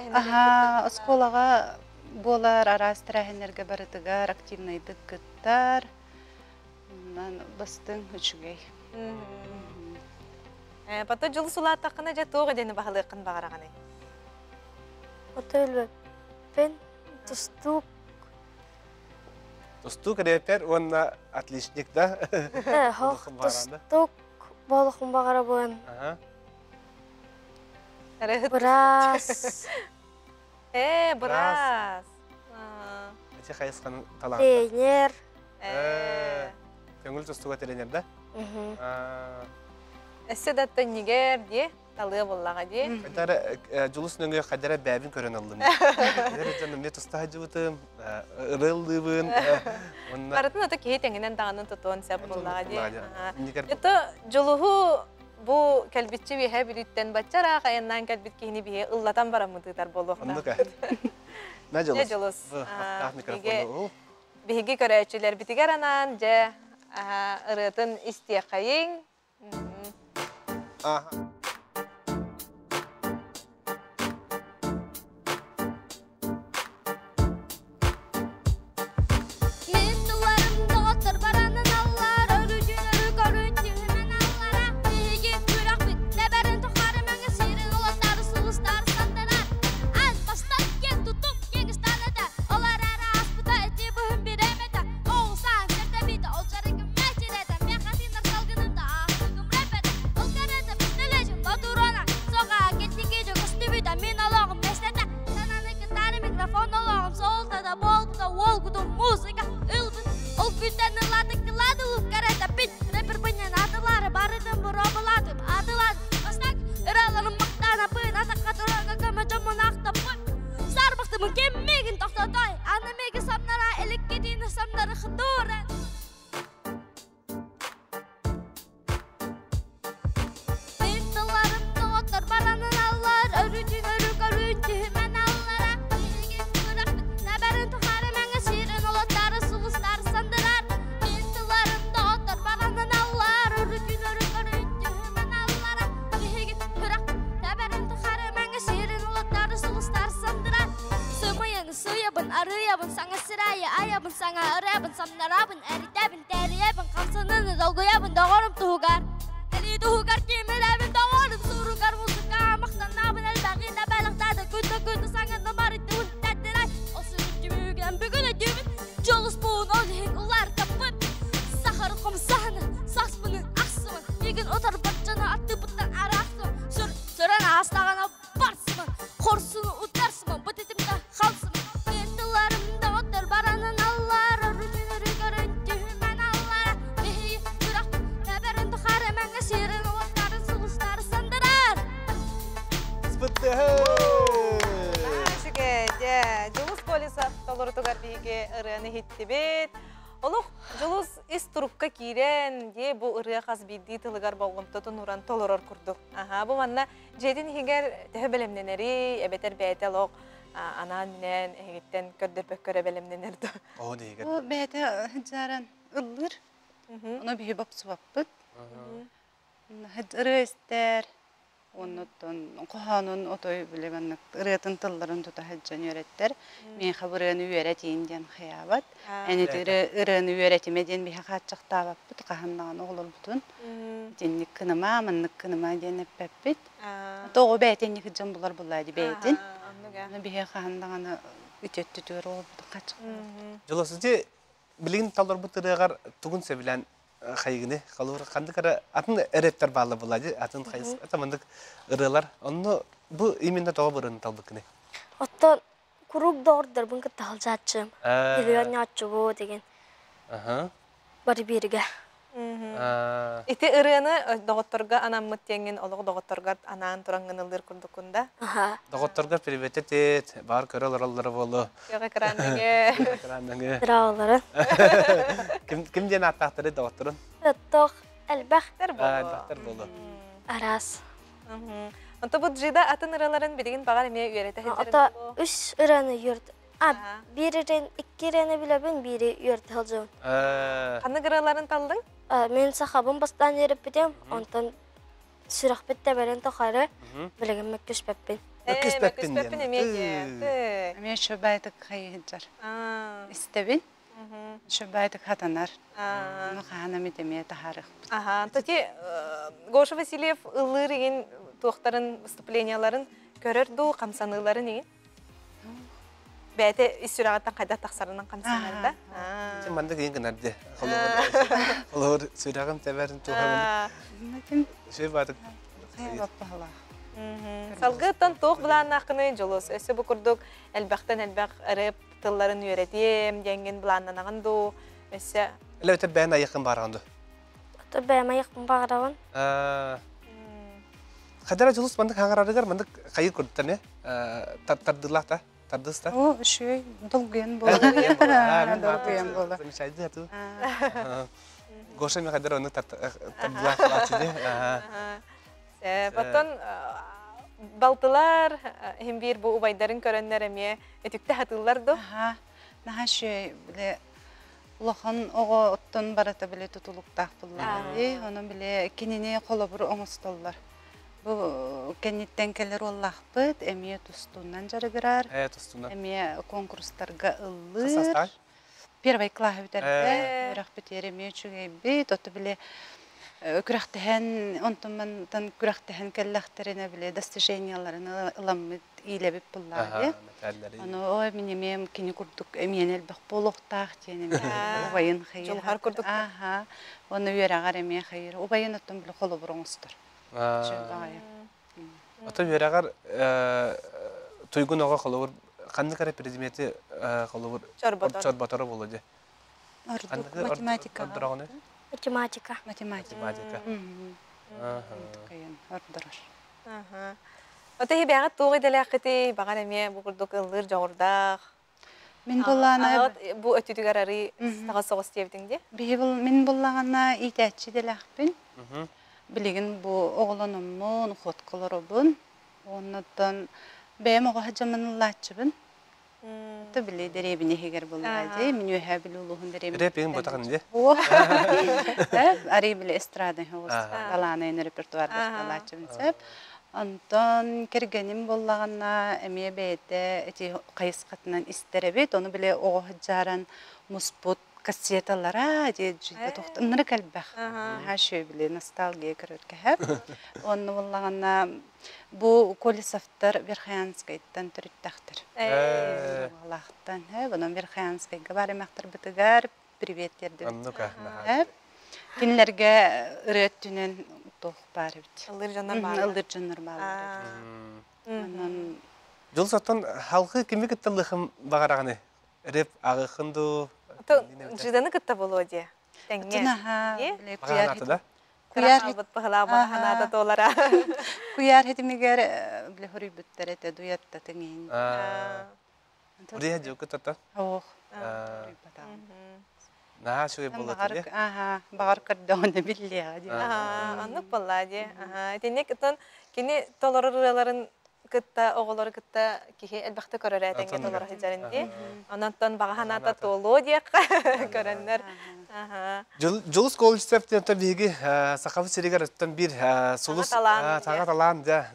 осколага болар арас тирәһеннәргә барытыгар активный дыккыттар. Мен бастың үчүгәй. Пата жыл сулааттакына же тоога дени бахалыкын багараганы. Отелбе. Пен тустук. Тустук репер онна отличник да. Хох тустук балыкын багара боен. Брас. Брас. Эти хайскан талант. Тренер. Көңүл тустуга тренер да? Эссе датта нигер ди, талыя боллага ди. Кадара жулус нөңгө кадара бәбин көрөн алдым. Кадара жаным не туста жыбытым, ырылдыбын. Баратын ата кей теңинен даганы тотон сеп боллага ди. Это жулуху бу келбитчи бихе билиттен бачара кайыннан келбит кийини бихе ыллатан барамытыдар болуқта. На жулус. Не жулус. Биһиги көрәчиләр битигәр анан же ырытын истиякайың. Жолус ис турукка кирен де бу ырыя каз бидди тылыгар болгонтотун уран толорор курдук. Бу манна жедин хигер төбелемненери эбетер бетелок анан менен эгиттен көрдөрбөк көрө белемненерди. О дейгер. Бу бете жаран ыллыр. Оны бии бапсыбаппыт. Ырыыстер оннотон коханын отой билебенник ырытын тылларын тута хаджан үйреттер. Мен хабырын үйретейин ден хаябат. Эни ырын үйретемеден бихе катчактабаппыт, каханнаган оголорбутун. Денник кыныма, мыннык кыныма ден эппеппит. Тогу бәйтенник хыджан булар булайды бәйтин. Бихе каханнаганы үтөттүтөр олбут качык. Жолосуде билин талдар бутырыгар тугун себилен хайгыны қалуыр қанды кара атын әрептер балы болады, атын хайыз атамандық ырылар. Оны бұл именно тоға бұрын талбықыны. Оттон курук доордар бун кыттал жатчым. Миллион яччугу деген. Бары берге. Ити ырыны доғотторга анаммыт теңген олығы доғотторга анаан турангын ылдыр күрдікунда. Доғотторга перебетет ет, бар көрел ұралары болу. Яғы кыранныге. Дыраулары. Кімден аттақтыры доғотторын? Тоқ әлбәқтер Әлбәқтер болу. Арас. Онта бұл жида атын ыраларын білген бағар еме үйереті хелдерін Ата болу? 3 ыраны юрт. Бирирен 2 ыраны билебин, бири юрт хылжын. Қаны ыраларын талдың? Мен сахабын бастан еріп бітем, онтан сүрақ бітті бәрін тоқары білеген мәккіш бәппен. Көспәппен Мен шөбайдық қайығыджар. Істебін? Шөбайдық хатанар. Мұқағана метемее тахарық. Тоти, Гоша Васильев ылыр еген туақтарын, выступленияларын көрірді қамсаныларын еген? Бәйті үстірағаттан қайда тақсарынан қамсанылар да? Сен манда кейін кінәрді. Қолуыр сүрағым тәбәрін туғамын. Шөй бадық. Салғыттан тоқ бұлан ақыны жолыз. Өсі бұқырдық әлбәқтен әлбәқ әріп тылларын үйеретем, денген бұланнан ағынды. Өсі... Әлі өтіп бәйін айықын барғанды? Өтіп бәйін айықын бағырауын. Қадара жолыз мандық хаңарарығар мандық қайыр көрдіктер не? Тардылақ та? Тардыста? О, үші долгүйен болды. Долгүйен болды. Замечайды ату. Гоша мен қадара оны тардылақ қылатыды. Потон балтылар, hem bir bu ubayların körənlər əməyə ötükdə hatırlar da. Naha şey, bile ulağın oğa ottan barata bile tutuluqtaq bulları. Onun bile kenini kolaburu oңыстоллар. Bu kenitten keller ollaq bit, əməyə tustundan jarıgırar. Tustundan. Əməyə konkurslarga ılır. Qasastay? Первый класс бітәрді, бірақ бітер әмей чүгей бит, оты біле күрәқтіхән, онтыман күрәқтіхән кәлләқтеріне біле достиженияларын ыламыд ийлебіп бұллары. Оны ой, мен емем кені күрдік әмейен әлбәқ болуқтақ дейін ұбайын қайыр. Жолғар күрдік. Оны үйерағар әмей қайыр. Ұбайын оттың біле қолы бұрыңыздар. Оты үйерағар тойгун оға қолы қанды кәрі президенті қолы чорбатары болады? Математика. Математика. Математика. Ота хебяғат тоғы дәлі ақыты баған әме бұқырдық ұлыр жоғырдақ. Мен болағына... Бұ өтітігер әрі саға соғыс дейбдің де? Мен болағына итәтші дәлі ақпен. Білеген бұ оғыланымын, қотқыларыбын. Оныдан бәйім оға жаманылатшыбын. Та біле дәребіне хегер болады. Мен өйә білі ұлығын дәребіне. Репеген бұтағын де? Арай біле эстрадың баланайын репертуарды қалатшыбын сәп. Антон кергенім болағына әме бәйді әте қайыс қатынан істеребет. Оны біле оғы жаран мұспут кассеталара дед жүйді тоқты. Нұры кәлбәқ. Әшөй біле носталгия көрөтке әп. Оны болағына bu Kolisovlar Verkhayanskaydan türüttaqtır. Allah'tan he, bunun Verkhayanskayga barmaktır bitigar, privet derdim. Annuka. Kinlerge ürettünen toq barıbıt. Ildır canlar var. Ildır canlar var. Jol sattan halkı kimi kıttallığım bağırağını? Rep ağıqındu. Jidanı kıtta bolu diye. Tünaha, bile Bağıranatı da? Kuyar hetimeger bile hori büttere te duyatta tengin. Uriya joku tata? Oh. Naha şuy buladı diye? Aha, bağır kırdağını billi hadi. Anlık balla diye. Denek ıtan kini tolarırların kıtta, oğulları kıtta ki elbette körereten ki tolar hicarin diye. Ondan bağhanata tolu diye görenler. Jolus Kolisov'tan tabii sakafı serigarından bir sulus sagat alan da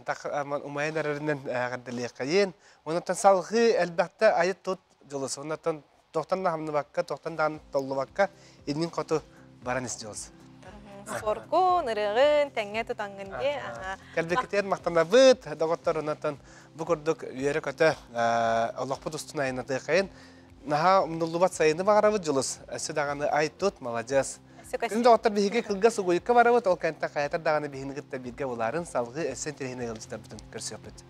umaylarından kadeliğin. Ondan salgı elbette ayet tut Jolus. Ondan doktan da hamlı bakka, doktan da tollu bakka edin kotu baran istiyoruz. Sorku, nırığın, tenge tutangın diye. Kalbekiter mahtana bıt, doktor ondan bu kurduk yere kötü Allah pudustuna inadı kayın. Naha umnullubat sayını bağırabı Jolus. Südağını ayet tut, malacağız. Күн доғыттар бігі қылға сұғойыққа барабыт, ол кәнті қаятар дағаны бігіні ғытта бирге оларын салғы әссен терехіне ғылыстар бұтын көрсі өпіт.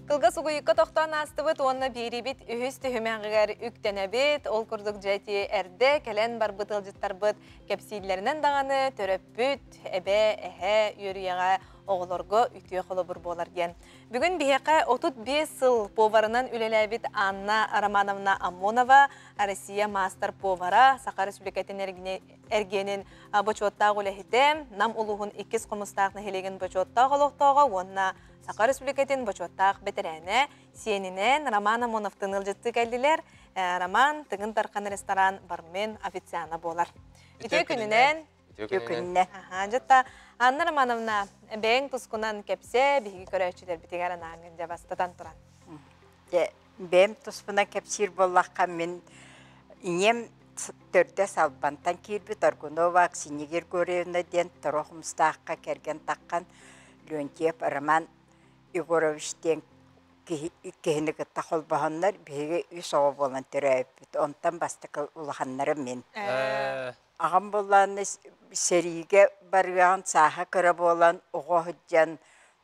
Кылга сугуйыкка тоқтан астыбыт, онна бейрибит үхіс түхімәңгігер үктенебит, ол күрдік жәйті әрді кәлен бар бұтылжыттар бұт кәпсейлерінен дағаны төрөппүт, әбе, әхә, үйрияға оғылорго үтіе қолы бұр болар ген. Бүгін бейеқа 35 сыл поварынан үлеләбит Анна Романовна Амонова, Россия мастер повара, Сақа Республикатын әргенін бочуаттағы үләхетем, нам ұлығын 2 қомыстағын хелеген бочуаттағы олықтауға, онна Сақа Республикатын бочуаттақ бетерәне, сиенінен Роман Амоновтың ылжытты кәлділер, Роман тығын тарқан ресторан бармен официана болар. Үтіе күнінен Жытта, Анна Романовна, бәйін тұскынан кәпсе, бігі көрәчілер бітігәрін аңын жабастадан тұран. Бәйін тұспына кәпсір болаққа мен инем төрді салбантан келбі Торгунова Аксинегер көревіне ден тұрғымыстаққа кәрген таққан Леонтьев Роман Егоровичтен кехіні күтті қолбағанлар бігі үй соғы болан түрі өппіт. Онтан бастықы ұлғанлары мен. Ағам боланы сериге барған саха кірі болан ұға хүджан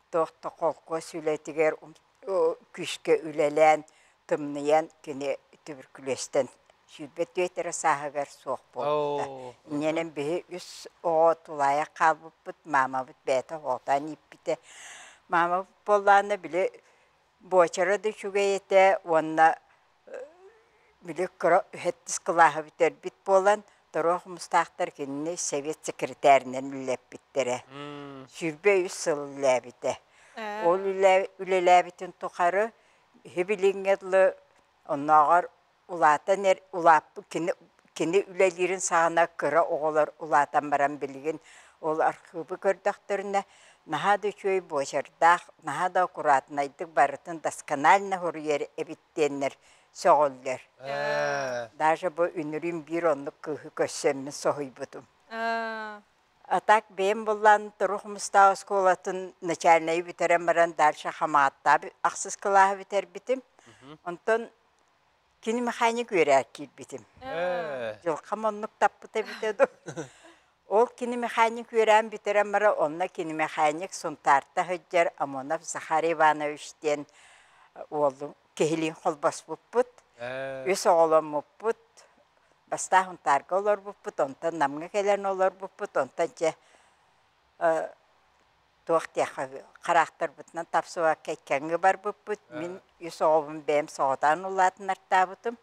тоқты қолқы сөйлетігер күшке үлелен тымныян кені туберкулестен сүлбет өйтері сахагар соқ болды. Ненен бігі үс оға тулая қалбып бұд, мама бұд бәті оғдан еппіті. Мама боланы білі бочарады шуға еті, онына білі күрі үхеттіз қылағы бітер біт болан, Тұрық мұстақтар кеніне совет секретарынан үләп біттері. Сүрбе үс сыл үләбіті. Ол үләбітін тұқары, хебіліңгедлі онағар улатан улапы кені үләлерін сағына күрі оғылар улатан баран білген ол архивы көрдіқтіріне нахады шөй бошардақ, нахада құратын айдық барытын досканально хұрыер әбіттенер соғылдыр. Даже бұл үнірін бір онлық күхі көссемін соғый бұдым. Атак бейім болан тұрғымыста осколатын начальный бітерен баран дальше хамаатта ақсыз қылағы бітер бітім. Онтан кені механик өрәр кел бітім. Жылқам онлық таппыта бітеді. Ол кені механик өрән бітерен бара, онна кені механик сұнтарта хүджер Амонов Захар Ивановичтен олым. Кехилин холбас бұппыт, өс оғылым бұппыт, бастағын тарғы олар бұппыт, онтан намға келен олар бұппыт, онтан же тоқтияқы қарақтар бұтынан тапсыға кәйкәңгі бар бұппыт, мен өс оғылым бәйім соғыдан олатын артта бұтым.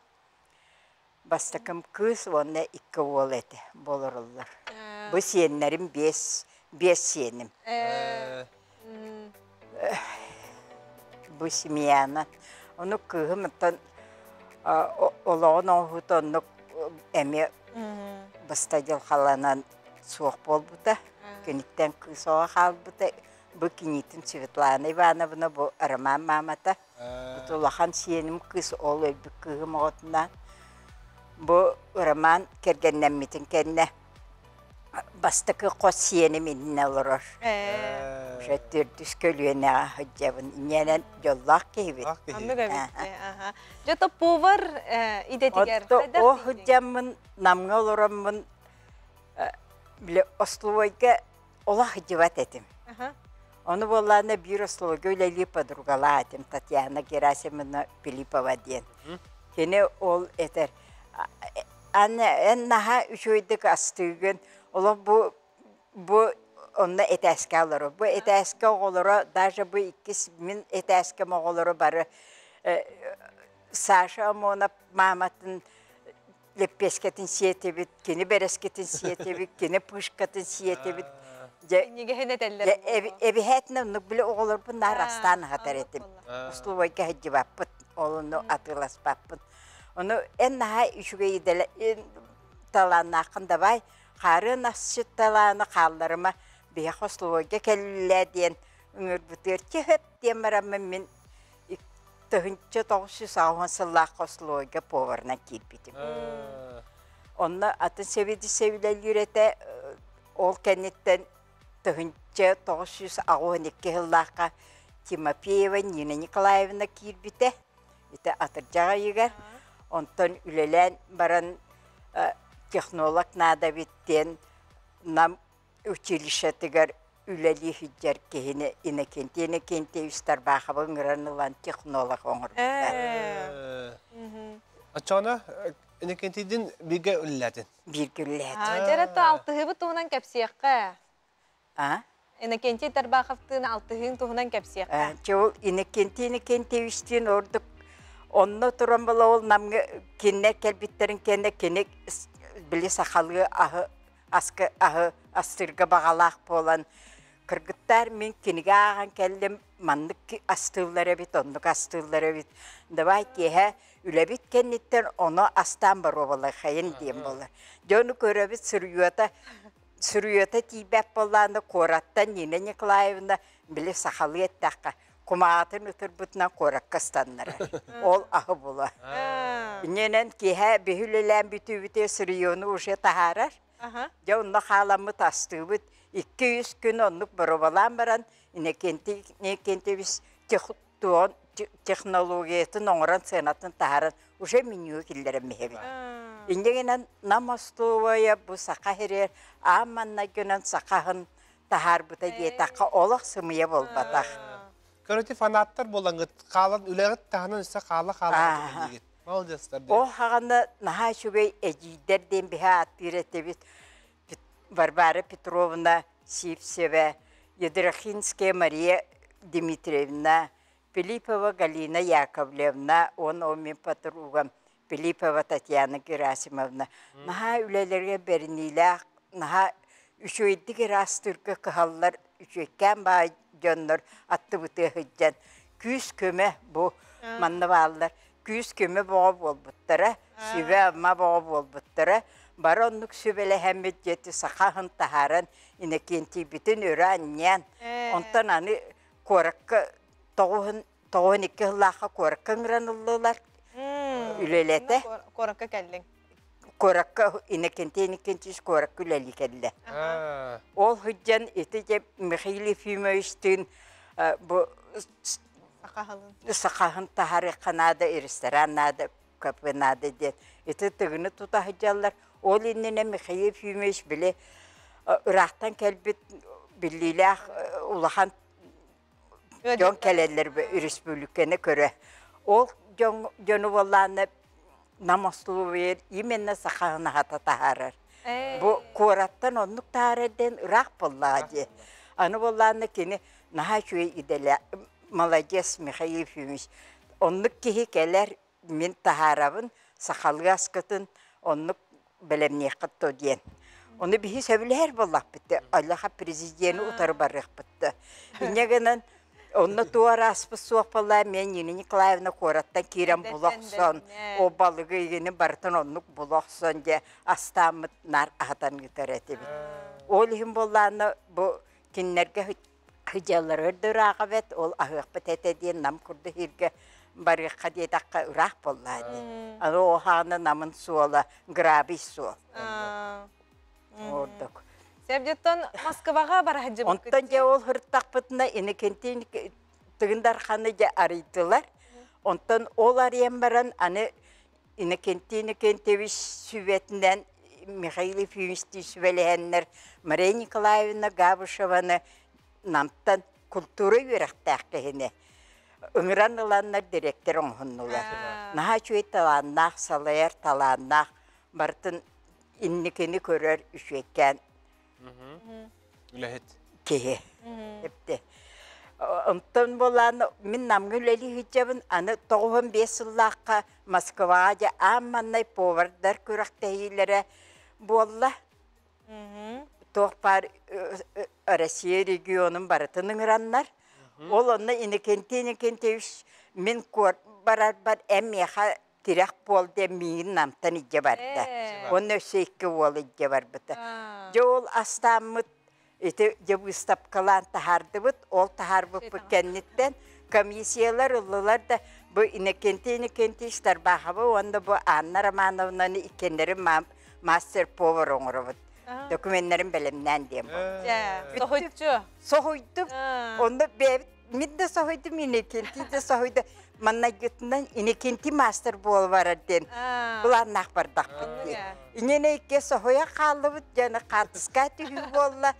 Бастықым күз, онына 2 ол әді болыр олар. Бұл сенлерім 5 сенім. Бұл семьяны. Onu kıhımdan olağın oğut onu eme bastacıl halanan soğuk bol bu da. Künitten kıh soğuk hal bu da. Bu künitten Svetlana Ivanovna bu Roman mamata. Bu lahan siyenim kız oluyor bu kıhım oğutundan. Bu Roman kergenden mitin kendine. Bastıkı kos siyenim inne olur. Düz kölüğüne hıccabın inenen yollak gibi. Anlık evet. Jota povar idetiger. O hıccabın namga olurumun bile Oslovoyga ola hıccivat edim. Onu bollarına bir Oslovoyga öyle lipa durgala edim. Tatyana Gerasimina Filipova diyen. Yine ol eter. Anne en naha üşüydük astığın. Ola bu Onunla eteske alırı. Bu eteske oğuluru, даже bu ikisi min eteske oğuluru barı. Saşa Amona Mahmat'ın lepesketin siyetebit, kini beresketin siyetebit, kini puşkatın siyetebit. Evi hetine onu bile oğulur bunlar rastana hatar ettim. Usluvoyka hıcı bappıt, oğlunu atılas bappıt. Onu en daha işuge talanın hakkında bay, karı nasıl talanı kaldırıma bir Oslovoyga kelliler diyen ömür bütür ki hep diyen maramın min tığınca 960 Oslovoyga povarına kilpidim. Onunla atın seviler yürete ol kennetten tığınca 962 yıllığa Тимофеева Нина Николаевна кирбите. Ите атыржаға егер. Онтон үлелен баран технолог нада биттен нам училищетігер үлели хиджар кехіне инекенте үстар бақабы ғыранылан технолог оңырбықтар. Ачана инекентейден бірге үлләдін? Бірге үлләдін. Жаратты алтығы бұт туғынан кәпсияққа? Инекенте тарбақаптың алтығын туғынан кәпсияққа? Жол инекенте үстен ордық онны тұран бола ол намғы кенне кәлбіттерін кенне білі сақалғы аскы астырға бағалақ болан кыргыттар мен кенеге аған кәлдім мандық астыллары бит, ондық астыллары бит. Давай кеге үлі бит кеннеттен оны астан бар обалы қайын дейм болар. Жоны көрі бит сүрүйеті тейбәп боланды қораттан Нина Николаевна білі сақалы еттаққа. Кумаатын үтір бұтынан қораққа станнары. Ол ағы бола. Ненен кеге бейхілелен бүті сүрүйені ұшы тағарар. Жоны қаламы тасты бұт. 200 күн онлық бұрыбалан баран, инекенте біз технологиятын оңыран сенатын тағаран, уже меню келдері мехебет. Индегенен намастуывая бұл сақа херер, аманна гөнен сақағын тағар бұта етаққа олық сымыя бол батақ. Көрөте фанаттар болаңғыт, қалан үләғіт тағынан үсі қалы деген. Ол қағанда наға шүбей әжейдерден біға аттыр етебет, Варвара Петровна Сивсева, Ядрахинская Мария Дмитриевна, Филиппова Галина Яковлевна, мен подругам, Филиппова Татьяна Герасимовна. Наха үлелерге бернилақ, наха үшөйді керастырғы қығалар, үшөйкен бай жонлар атты бұты хүджен. Күз көмі бұл манны балылар, күз көмі боғы бол бұттары, сүбе ама боғы бол бұттары, Баронлық сөбелі әмет жеті сақағын тағарын инекенті бүтін өрі әннен. Онтан аны қорыққа тоғын екі ғылаға қорыққа ғыранылылар үлелеті. Қорыққа кәлдің? Қорыққа инекенті қорыққа үлелі кәлді. Ол хүджен еті деп Михаил Ефимовичтің сақағын тағары қанады, ресторанады, капынады дед. Еті тұғыны тұта хүджалар. Ол еннене Михаил Ефимович біле ұрақтан кәлбет біліліғ ұлақан жон кәлелер республиканы көрі. Ол жоны боланы намастылы бер, именне сақағына ғата тағарар. Бұл қораттан онлық тағарардан ұрақ болады. Аны боланы кені наға шөй иделі, молодец Михаил Ефимович. Онлық кеге кәлер мен тағарабын, сақалғы асқытын, онлық білемне қытты дейін. Оны бігі сөбілер болақ бітті. Аллаға президенті ұтар барық бітті. Инегінен, оны туар аспы суақ бола, мен Нина Николаевна қораттан керем бұлақсон. О балығы егені бартын онлық бұлақсон де астамыт нар ағатан күтір әті біт. Ол егін боланы бұл кенлерге хүджалар өрдір аға бет, ол ағық біт әті дейін нам күрді ерге барыққа дейдаққа ұрақ болады. Аны оғаны намын суола, граби суол. Ордық. Сәбдеттен Москваға бар әджі бұл күтті? Онтан же ол ғырттақ бұтына инекентен тұғындар қаны же арыйтылар. Онтан ол ариян баран аны инекентевіш сүветінен Михаил Ефимовичті сүвелігенлер Мария Николаевна Габышеваны намтан культура үйрақтақ кәхіне. Үңіран ұланлар директор оңғынылар. Наға чөй таланнақ, салайар таланнақ, бартын иннекені көрер үшеккен. Үләхет. Кеге. Епті. Онтан боланы, мен намғы үләлі хүджабын, аны 95 ұллаққа Москваға амманнай повардар көрақтайылары болла. Тоқпар Россия регионын барытының ұранлар. Ол онна инекенте үш мен барар әмеға тирек болды мейін намтан иге барды. Оны өсейкі ол иге бар бұты. Ол астамыт же выставкалан тахарды бұт, ол тахар бұт кәннеттен комиссиялар ұлылар да бұл инекенте іштар баға бұл, онда бұл Анна Романовнаны икендері мастер-повар оңыры бұт. Документlerin bölümünden diyeyim bu. Sohuydu. Sohuydu. Onda Midde sohoydu minekenti de sohoydu. Manna götünden inekenti master bol vararden. Bular nakbardak bitti. İnene ikke sohoya kaldı jana katıska tühü bolla.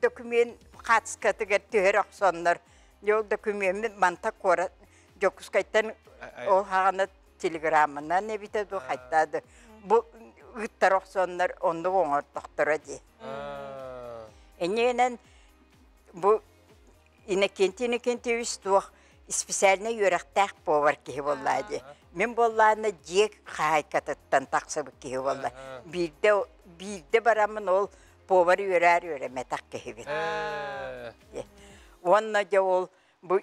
Dokümen katıska tüger tüher oksonlar. Yol dokümen manta kora jokuskaytan o hana telegramına ne bite do haytadı. Bu gıttar oksonlar onu onar doktora di. Enenen bu inekenti üstü spesialine yürektek povar ki vallahi. Men bollana jek haykattan taksabı ki vallahi. Bir de baramın ol povar yürer metak ki. Onunla da ol bu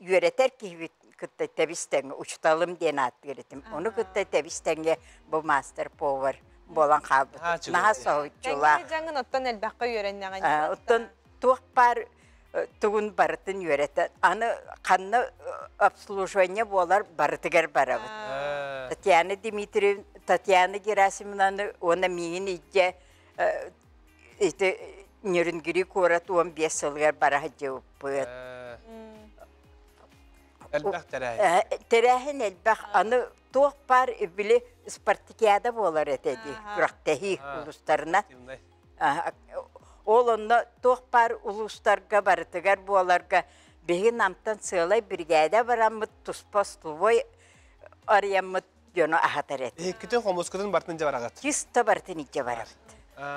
yüreter ki kıtta tebistenge uçtalım diye nat veretim. Onu kıtta tebistenge bu master power bolan kaldı. Naha soğutçular. Tengi jangın ottan elbaqqa yörenneğen. Ottan tuğ par tuğun barıtın yöreten. Anı kanlı обслуживание bolar barıtıgar barabıt. Tatyana Dimitriyev, Tatyana Gerasimovna'nı ona miğin iyice nörüngiri kurat 15 yıllar baraha cevap buyat. Elbaq terahi. Terahin elbaq anı tuğ par bile Spartikiyada bolar etedi. Kuraktehi uluslarına. Olunda tuğ par uluslarga barıtıgar bolarga behi namtan sığlay brigada baramıt tuspos tuvoy arayamıt yonu ahatar et. Kütün homoskutun bartınca baragat. Kista bartın içe barat.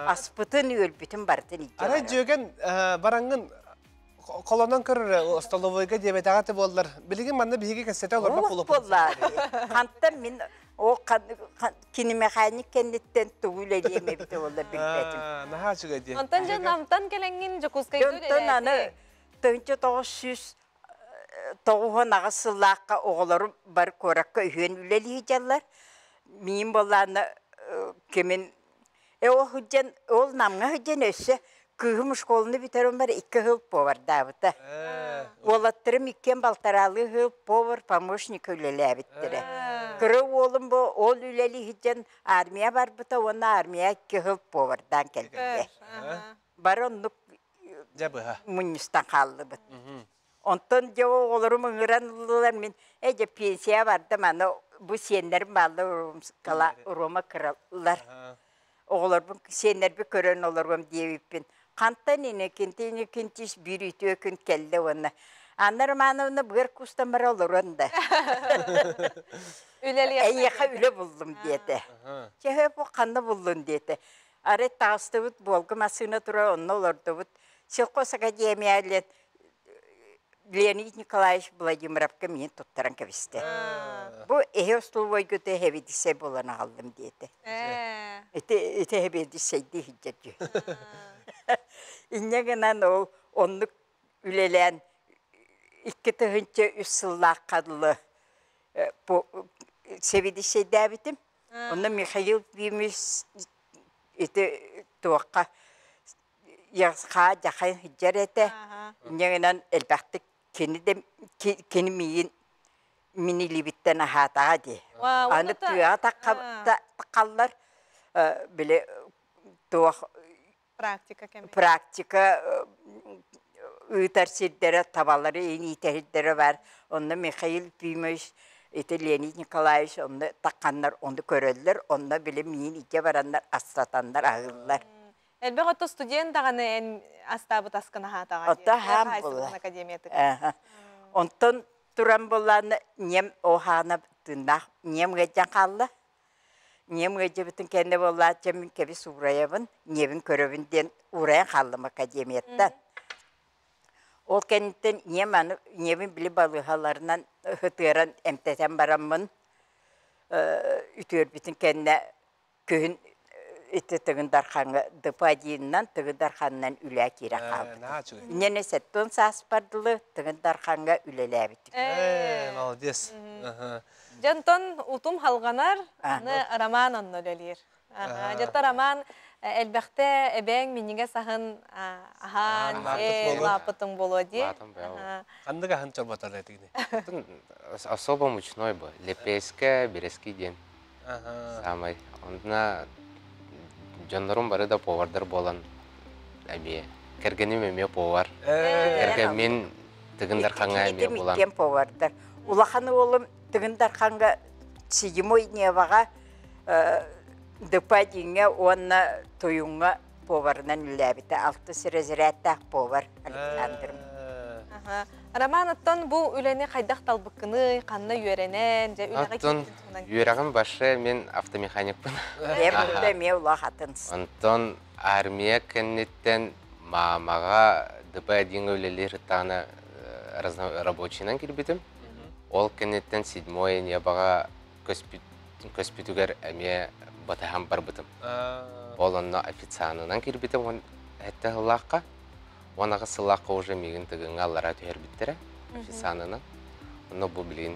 Aspıtın ülbütün bartın içe barat. Ara jögen barangın kolondan kırır stolovoyga diyabetagati bollar. Bilgin manda bihigi kasete olurma kulup. Bollar. Kantta min o kini mekanik kennetten tuğule diyeme bite ollar bilmedim. Naha çıgı diye. Ondan jan namtan kelengin jokuskaydı öyle. Yontan anı tönce 900 toğuğun ağısıllaqqa oğulları bar korakka ühün üleliyeceğler. Miyim bollarına kimin o hüccen ol namga hüccen össe kıhım şkolunu biter onlar 2 yıl povar davıta. Olattırım 2 baltaralı yıl povar pamoşnik üleli bittire. Kırı oğlum bu ol üleli hüccen armiya var bıta ona armiya 2 yıl povardan geldi. Bar onluk Munistan kaldı bıt. Ondan cevap olurum ıngıranlılar min ece pensiya vardı bana bu senlerin bağlı Roma krallar. Oğlarım senler bir kören olurum diyeyipin. Kantan inekintiş bir ütüyükün kelle ona. Anlarım anavına bir kustamar olur onda. Üleli yapmayın. Eyyaka üle buldum diyete. Cehep o kanı buldun diyete. Aret tağısты bud bolgu masına tura onunla olurdu bud. Silkosaga diyemeyerlet. Leonid Nikolaevich Vladimirev'ka meni tuttaran kaviste. Bu ehostulvoy göte hevedise bolana aldım diyete. Ete hevediseydi hicacı. İnneğinden ol onluk ülelen 2 tığınca 3 yıllar kadılı sevedise davitim. Onda Mikhail Vimiz ete tuğqa yazqa jaxan hiccarete. İnneğinden elbette keni mini libitten ahatağa di. Anı tuğa takallar bile tuğa praktika ıtarsirlere tabaları en iyi tehdileri var. Onda Mikhail Pimiş, Leonid Nikolaevich onu takanlar, onu köröller, onda bile miyin iyice varanlar, aslatanlar, ağırlar. Elbette oto studyen dağını en astabı taskına hatağa. Oto ham bula. Ondan turan bulanı niyem ohana tındak, niyem geçen kallı. Niyem geçen bütün kendi bulanı cemin kebi suvrayabın, niyemin köröbünden uğrayan kaldım akademiyetten. O kendinden niyemin bili balıhalarından hıtıran emteten baramın, ütüyor bütün kendine köyün iti tığındarxanı dıpadiyinnan tığındarxanından üle kire kaldı. Nene setton saspardılı tığındarxanı ülelebit. Молодец. Janton utum halganar raman onno ölelir. Jatta raman elbette ebeng minige sahın ahan lapıtın bolodi. Kandıga han çorbatar etini. Особо мучной был. Лепеска, березки ден. Самый. Онна Жандарым бары да повардар болан. Әбе. Кергені меме повар. Керген мен Тыгындар ханга эме болан. Итем повардар. Улаханы олым тыгындар ханга седьмой небага дыпа динге онна туюңга поварынан үләбите. Алты сирезерәттәк повар Александрым. Роман оттон бу үләне кайдак талбыккыны, канны үйренен, же үләгә Антон үйрәгән башы мен автомеханикпын. Бер ме улахатынс. Антон армия кеннеттен мамага дыпа динге үлелер таны рабочийнан кирбитим. Ол кеннеттен седьмой небага көспүтүгер эме батахам барбытым. Ол онна официанынан кирбитим, он әтті ғылаққа. Онаға сылаққа уже мегін тігіңі аллара түйер біттірі, официанынан. Оны бұл білейін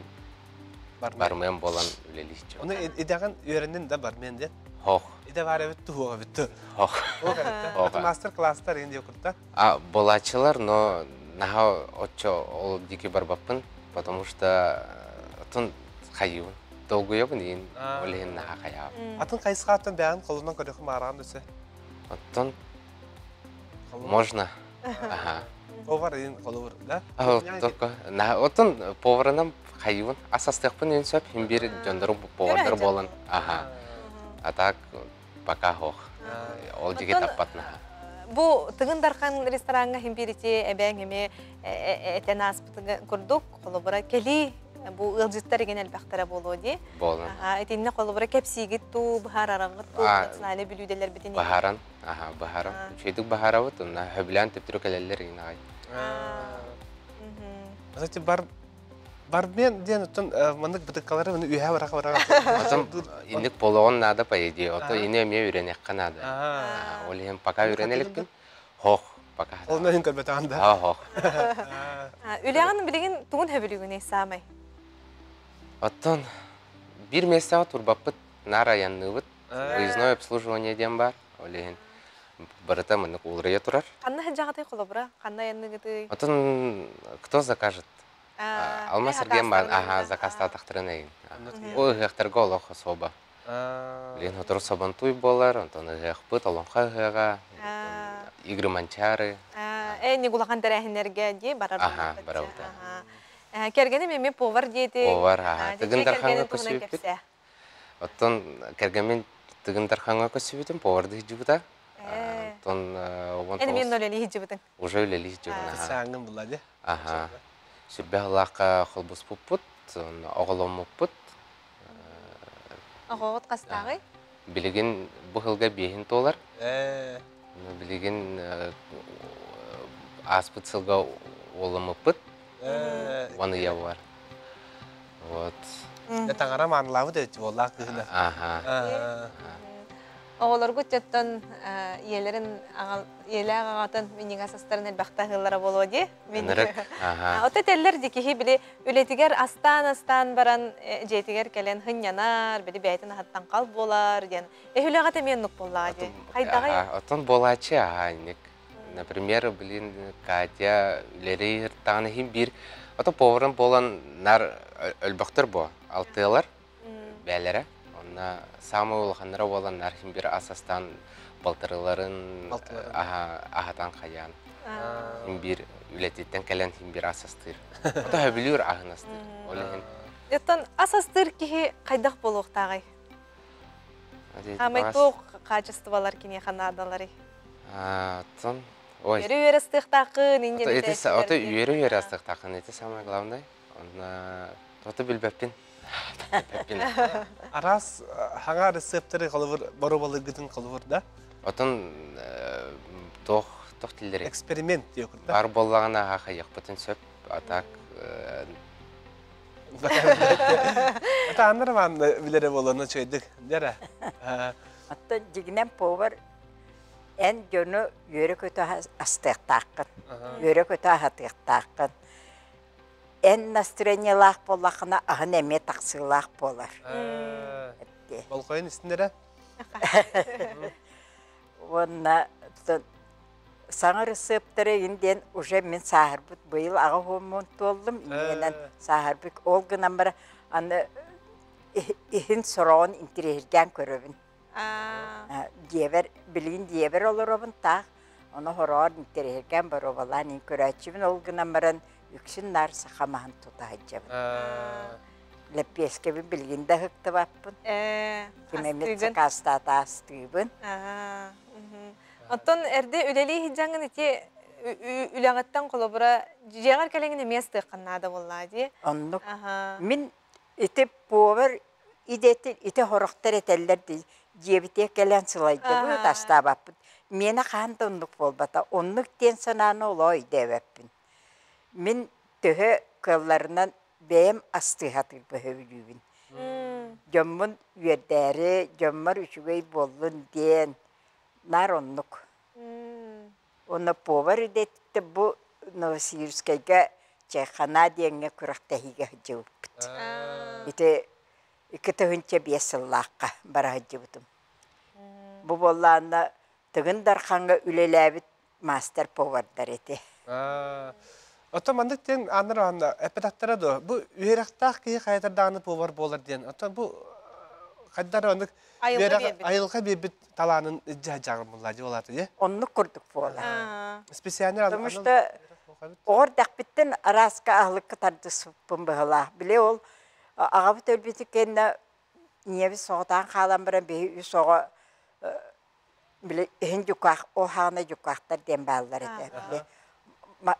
бармен болан үлелейші. Оны едеген үйренен де бармен де? Хоқ. Еде бар әбітті, оға бітті. Хоқ. Оға мастер-класстар енді өкірді? Болачылар, но наға отчо ол деке барбаппын, потому что отын қайуын. Долго ебін дейін, олейін наға қаяу. Атын қайсыға аттан бәғін қолынан көріқі мағыраған өсі? Отын можно. Повар дейін қолы бұр, да? Отын поварынан қайуын. Асастықпын ең сөп, химбері жондару повардар болын. А так, пока хоқ. Ол деге таппатына. Бу тыгындархан ресторанга химберите эбең эме этен аспытыгы курдук, қолы бұра келі. Бу ылжыттар еген әлбәқтара болу де. Болын. Этинне қолы бұра кәпсигіт ту, бұхар араңғыт ту, национальный білуделер бітін. Бахаран, бахаран. Чейдік бахара бұд, онна хөбілән тіптірі кәлелер еген ағай. Кстати, бармен ден ұттын мандық бітіккалары мұны үйә бараға бараға. Отын инік болуғын нады па еде, оты ине өме үйренеққа нады. Ол ем пока үйренелікпін, хоқ. Олына ең көрбеті анда. Хоқ. Үліғанын білеген туғын хөбілігіне самай? Оттон bir месяца турбаппыт на районный выд, выездное обслуживание дем бар, олеген барыта мынык улрыя турар. Қанна хәджағатай қолы бұра? Қанна янны гыты? Оттон кто закажет? Алма Сергеем бар, заказта тақтырын еген. Ой, ғақтарға олық особа. Лен отыр сабантуй болар, онтон ғақпыт, олонға ғаға, игры манчары. Не гулаған дәрәхінерге де барар? Бараута. Кергені меме повар дейті. Повар, тігіндарханға көсібіптік. Оттон кергемен тігіндарханға көсібітім, поварды жібіта. Әні мен өлелі жібітің? Уже өлелі жібітің. Сәңін бұлады? Сүрбе ғылаққа қолбыз бұппыт, оғылым мұппыт. Оғылғыт қастағы? Білеген бұғылға бейін толар. Білеген аспыт сылға олым мұппыт. Оны я бар. Таңара маңлауы дөйті болақ күхіні. Оғылар күттеттен елерін ағатын менің асастарын әлбәқта ғыллара болуы де. Оты тәлілер декехи білі өлетігер астан баран жетігер кәлен хынянар, білі бәйтін ағаттан қал болар. Өлі ағат әмен нүк болуға де. Отын болачы ағайнек. Например, блин, Катя, Лерей, Танахим, бир. Ото поварым болан нар өлбөктөр бо, алтылар, бәлері. Онна самы улханыра болан нар химбир асастан балтырыларын ағатан қаян. Химбир үлететтен кәлен химбир асастыр. Ото хөбілер ағынастыр. Еттен асастыр кеге қайдақ болуқ тағай? Амай тоқ қачыстывалар кене қанадалары? Үйері астықтақын, инде бітәсілер. Оты үйері астықтақын, это самое главное. Оты білбәппен. Арас, хаңа рецептері бару балы гүтін қалывыр, да? Отын тоқ тілдері. Эксперимент дейі күрді? Бар болағына аға яқпытын сөп, атак. Ата аныр ман білері болуына чөйдік, дәрі? Ата жігінен повар en gönü yörü kötü astıqtaqın, yörü kötü ahatıqtaqın. En настроениялақ болақына ағын әме тақсылақ болар. Бол қойын үстіндері? Онна саңы рецептері енден уже мен сағырбыт бұйыл аға хомонт олдым. Менен сағырбык олғынан бір аны ихін сұрауын интерерген көрөбін. Диевер билин диевер olur obun ta. Onu horor interherken bar obalan in körəçibin olğunamran Yüksün nar saxamahın tutahacabın. Leppeske bir bilginde hıktı bappın. Kimemet sakastata astıybın. Ondan erde üleli hicangın iti ülagattan kolobura jeğer kelengine mesti qannada bolladı. Onluk. Min iti power iti horoktar eteller jebite gelen sılaydı bu tasta bappın. Mena kanda onluk bolbata. Onluk ten sananı oloy deveppin. Min töhü kıllarından benim astıhatır bu hövülübün. Gömmün üyederi, gömmür üçügey bollun diyen nar onluk. Onu power edetti bu Novosibirskayga çayxana diyenge kurakta higa hıcıvıptı. İti iki tığınca bir sıllıqqa bara hıcıvıdım. Bu bollağında tığın darxanga ülelebit master power'dar eti. Otomandık diyen anlar anda epedattara da bu üyerektağ ki kaytardağını power bolar diyen. Bu kaddar andık ayılga bir talanın cahacağım bunlar diyorlar diye. Onu kurduk bolar. Spesiyenler anlar. Sonuçta ordak bitten araska ahlıkı tardı sıppın bıhıla. Bile ol ağabı tölbeti kendine niye bir soğudan kalan bıran bir soğu bile hin yukak o hana yukaktar diyen bağlar eder.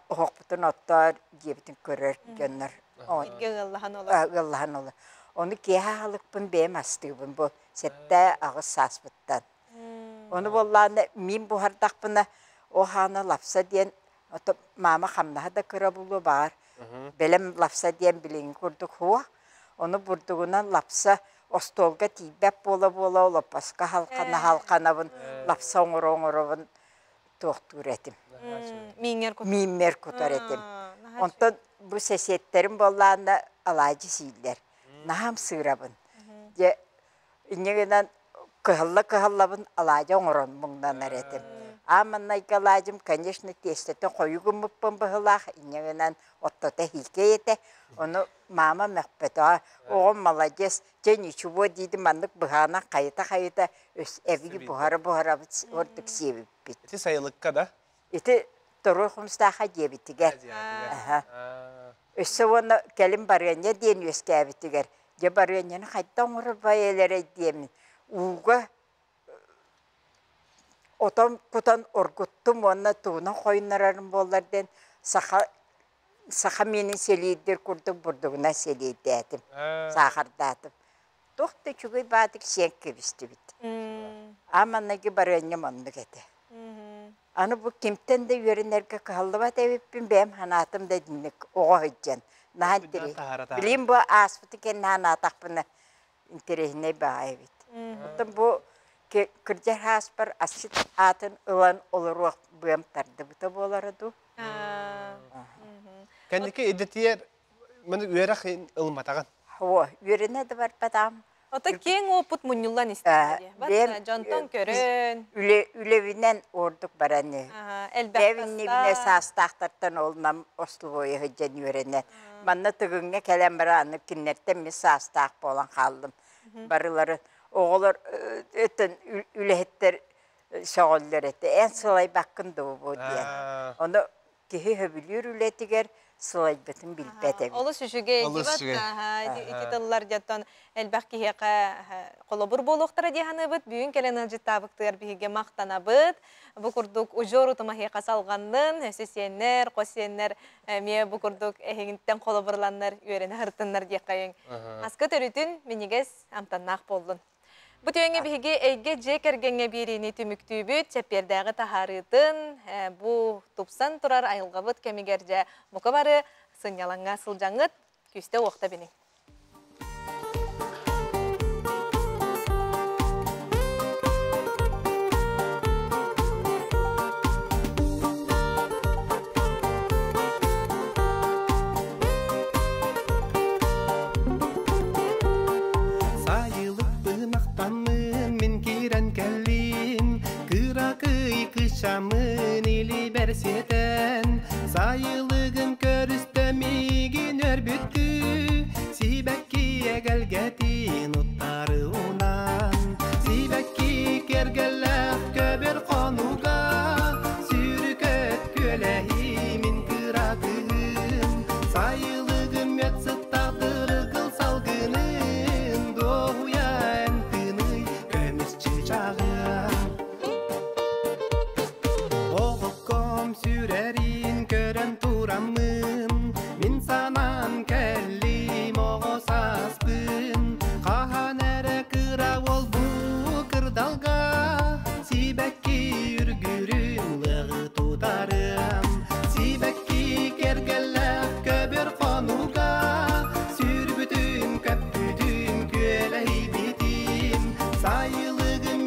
Hokputun ottar diyebitin körür gönler. Gıllahan olur. Onu kiha halıkpın beğim astıybın bu. Sette ağız sasbıttan. Onu bollağında min buhardakpına o hana lapsa diyen mama hamnaha da kıra bulu var. Belem lapsa diyen bileğin kurduk huwa. Onu burduğuna lapsa ostolga tibep bola olapaska halkanabın lapsa oңыр tohtur etim. Minmer kutar etim. Ondan bu sesetlerin bollağında alaycı siyiller. Naham sığırabın. İnegeden kıhıllabın alaycı oңырын bundan eretim. Ama naykalacım, конечно, testete koyugum mıppın bıhılaq. İnegeden ottota hilke ete. Onu mama mehbeta. Oğum malades. Ceni çubuğu deydi manlık bıhana kayıta. Evi buhara ortak sevip bit. İti sayılıkka da? İti toruğumuzdaha diyebitiger. Össe onu kelim barıya diyen öskebitiger. Ya barıya kayıttan orur bayelere diyemin. Uğga otom kutan orguttum ona tuğuna koyunlararım bollardan saha menin seliydir kurduk burduğuna seliydi edim. Sahardadım. Tohta çuğuy badık şenk kebişti bit. Ama nagi barıya manlık eti. Anı bu kimten de yörenlerge kıhallıva devipim benim hanatım da dinlik oğa hıccan. Nahan diri. Bileyim bu asfıtı kendi hanatak buna interehine bağa evit. Otan bu kırcar haspar asit atın ılan olur benim tardı bu da bolaradu. Kendiki edetiyer meni üyerak ılmatağın. Hava yörene de var badam. Ota keң oput munyullan istedi. Bak jantan körün. Ülevinden orduk baranı. Evin evine sastaqtartan olmam Oslovo'ya hıccan yörene. Manna tığınga kelen baranı kinlerten mi sastaq bolan kaldım. Barıların oğullar öten ülehetler şağıller etti. En sılay bakın da bu diye. Onu kihi höbülür ületiger. Sılay bütün bilbet evi. Olu süşüge iki tıllar jattan elbaq kiheqa kolobur boluqtara dihanı bit büyün kelen aljitabıqtır bihige maqtana bit. Bu kurduk ujor utuma heqa salğandan hösesiyenler, qosiyenler me bu kurduk ehinten koloburlanlar öğrene hırtınlar diqayın. Aska törütün meniges amtannaq bollun. Bu tüyenge bihige eyge jekergenge birini tümüktübüt, çepperdağı taharıtın, bu tupsan turar ayılgabıt kemigerce mukabarı sınyalanğa sılcanıt, küste oqta benin. Şamın ili berseten sayılığın körüstemigin örbüttü Sibekkiye gelgetin uttarı unan Sibekki kergelek köbür konuga Sürüköt kölehimin kırakın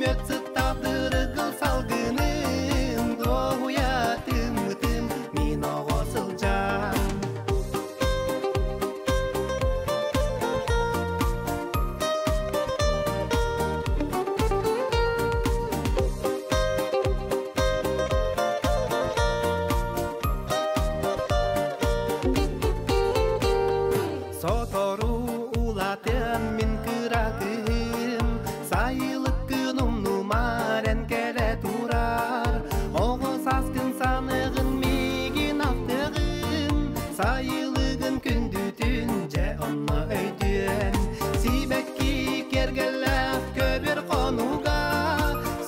mötsü tağdırı kıl salgının doğuya tım min oğosılcan. Sotoru ulatem min kıragım sayılık günüm numaren kele durar oğuz askın sanığın migin aftığım sayılığın kündütünce onma öydün sibekki kergelef köbür konuga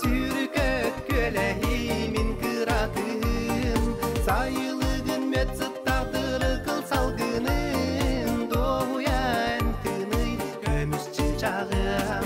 sürüköt kölehimin kıragım sayılığın mötsüt tağdırı kıl salgının doğuyan tınıy kömüsçü çağı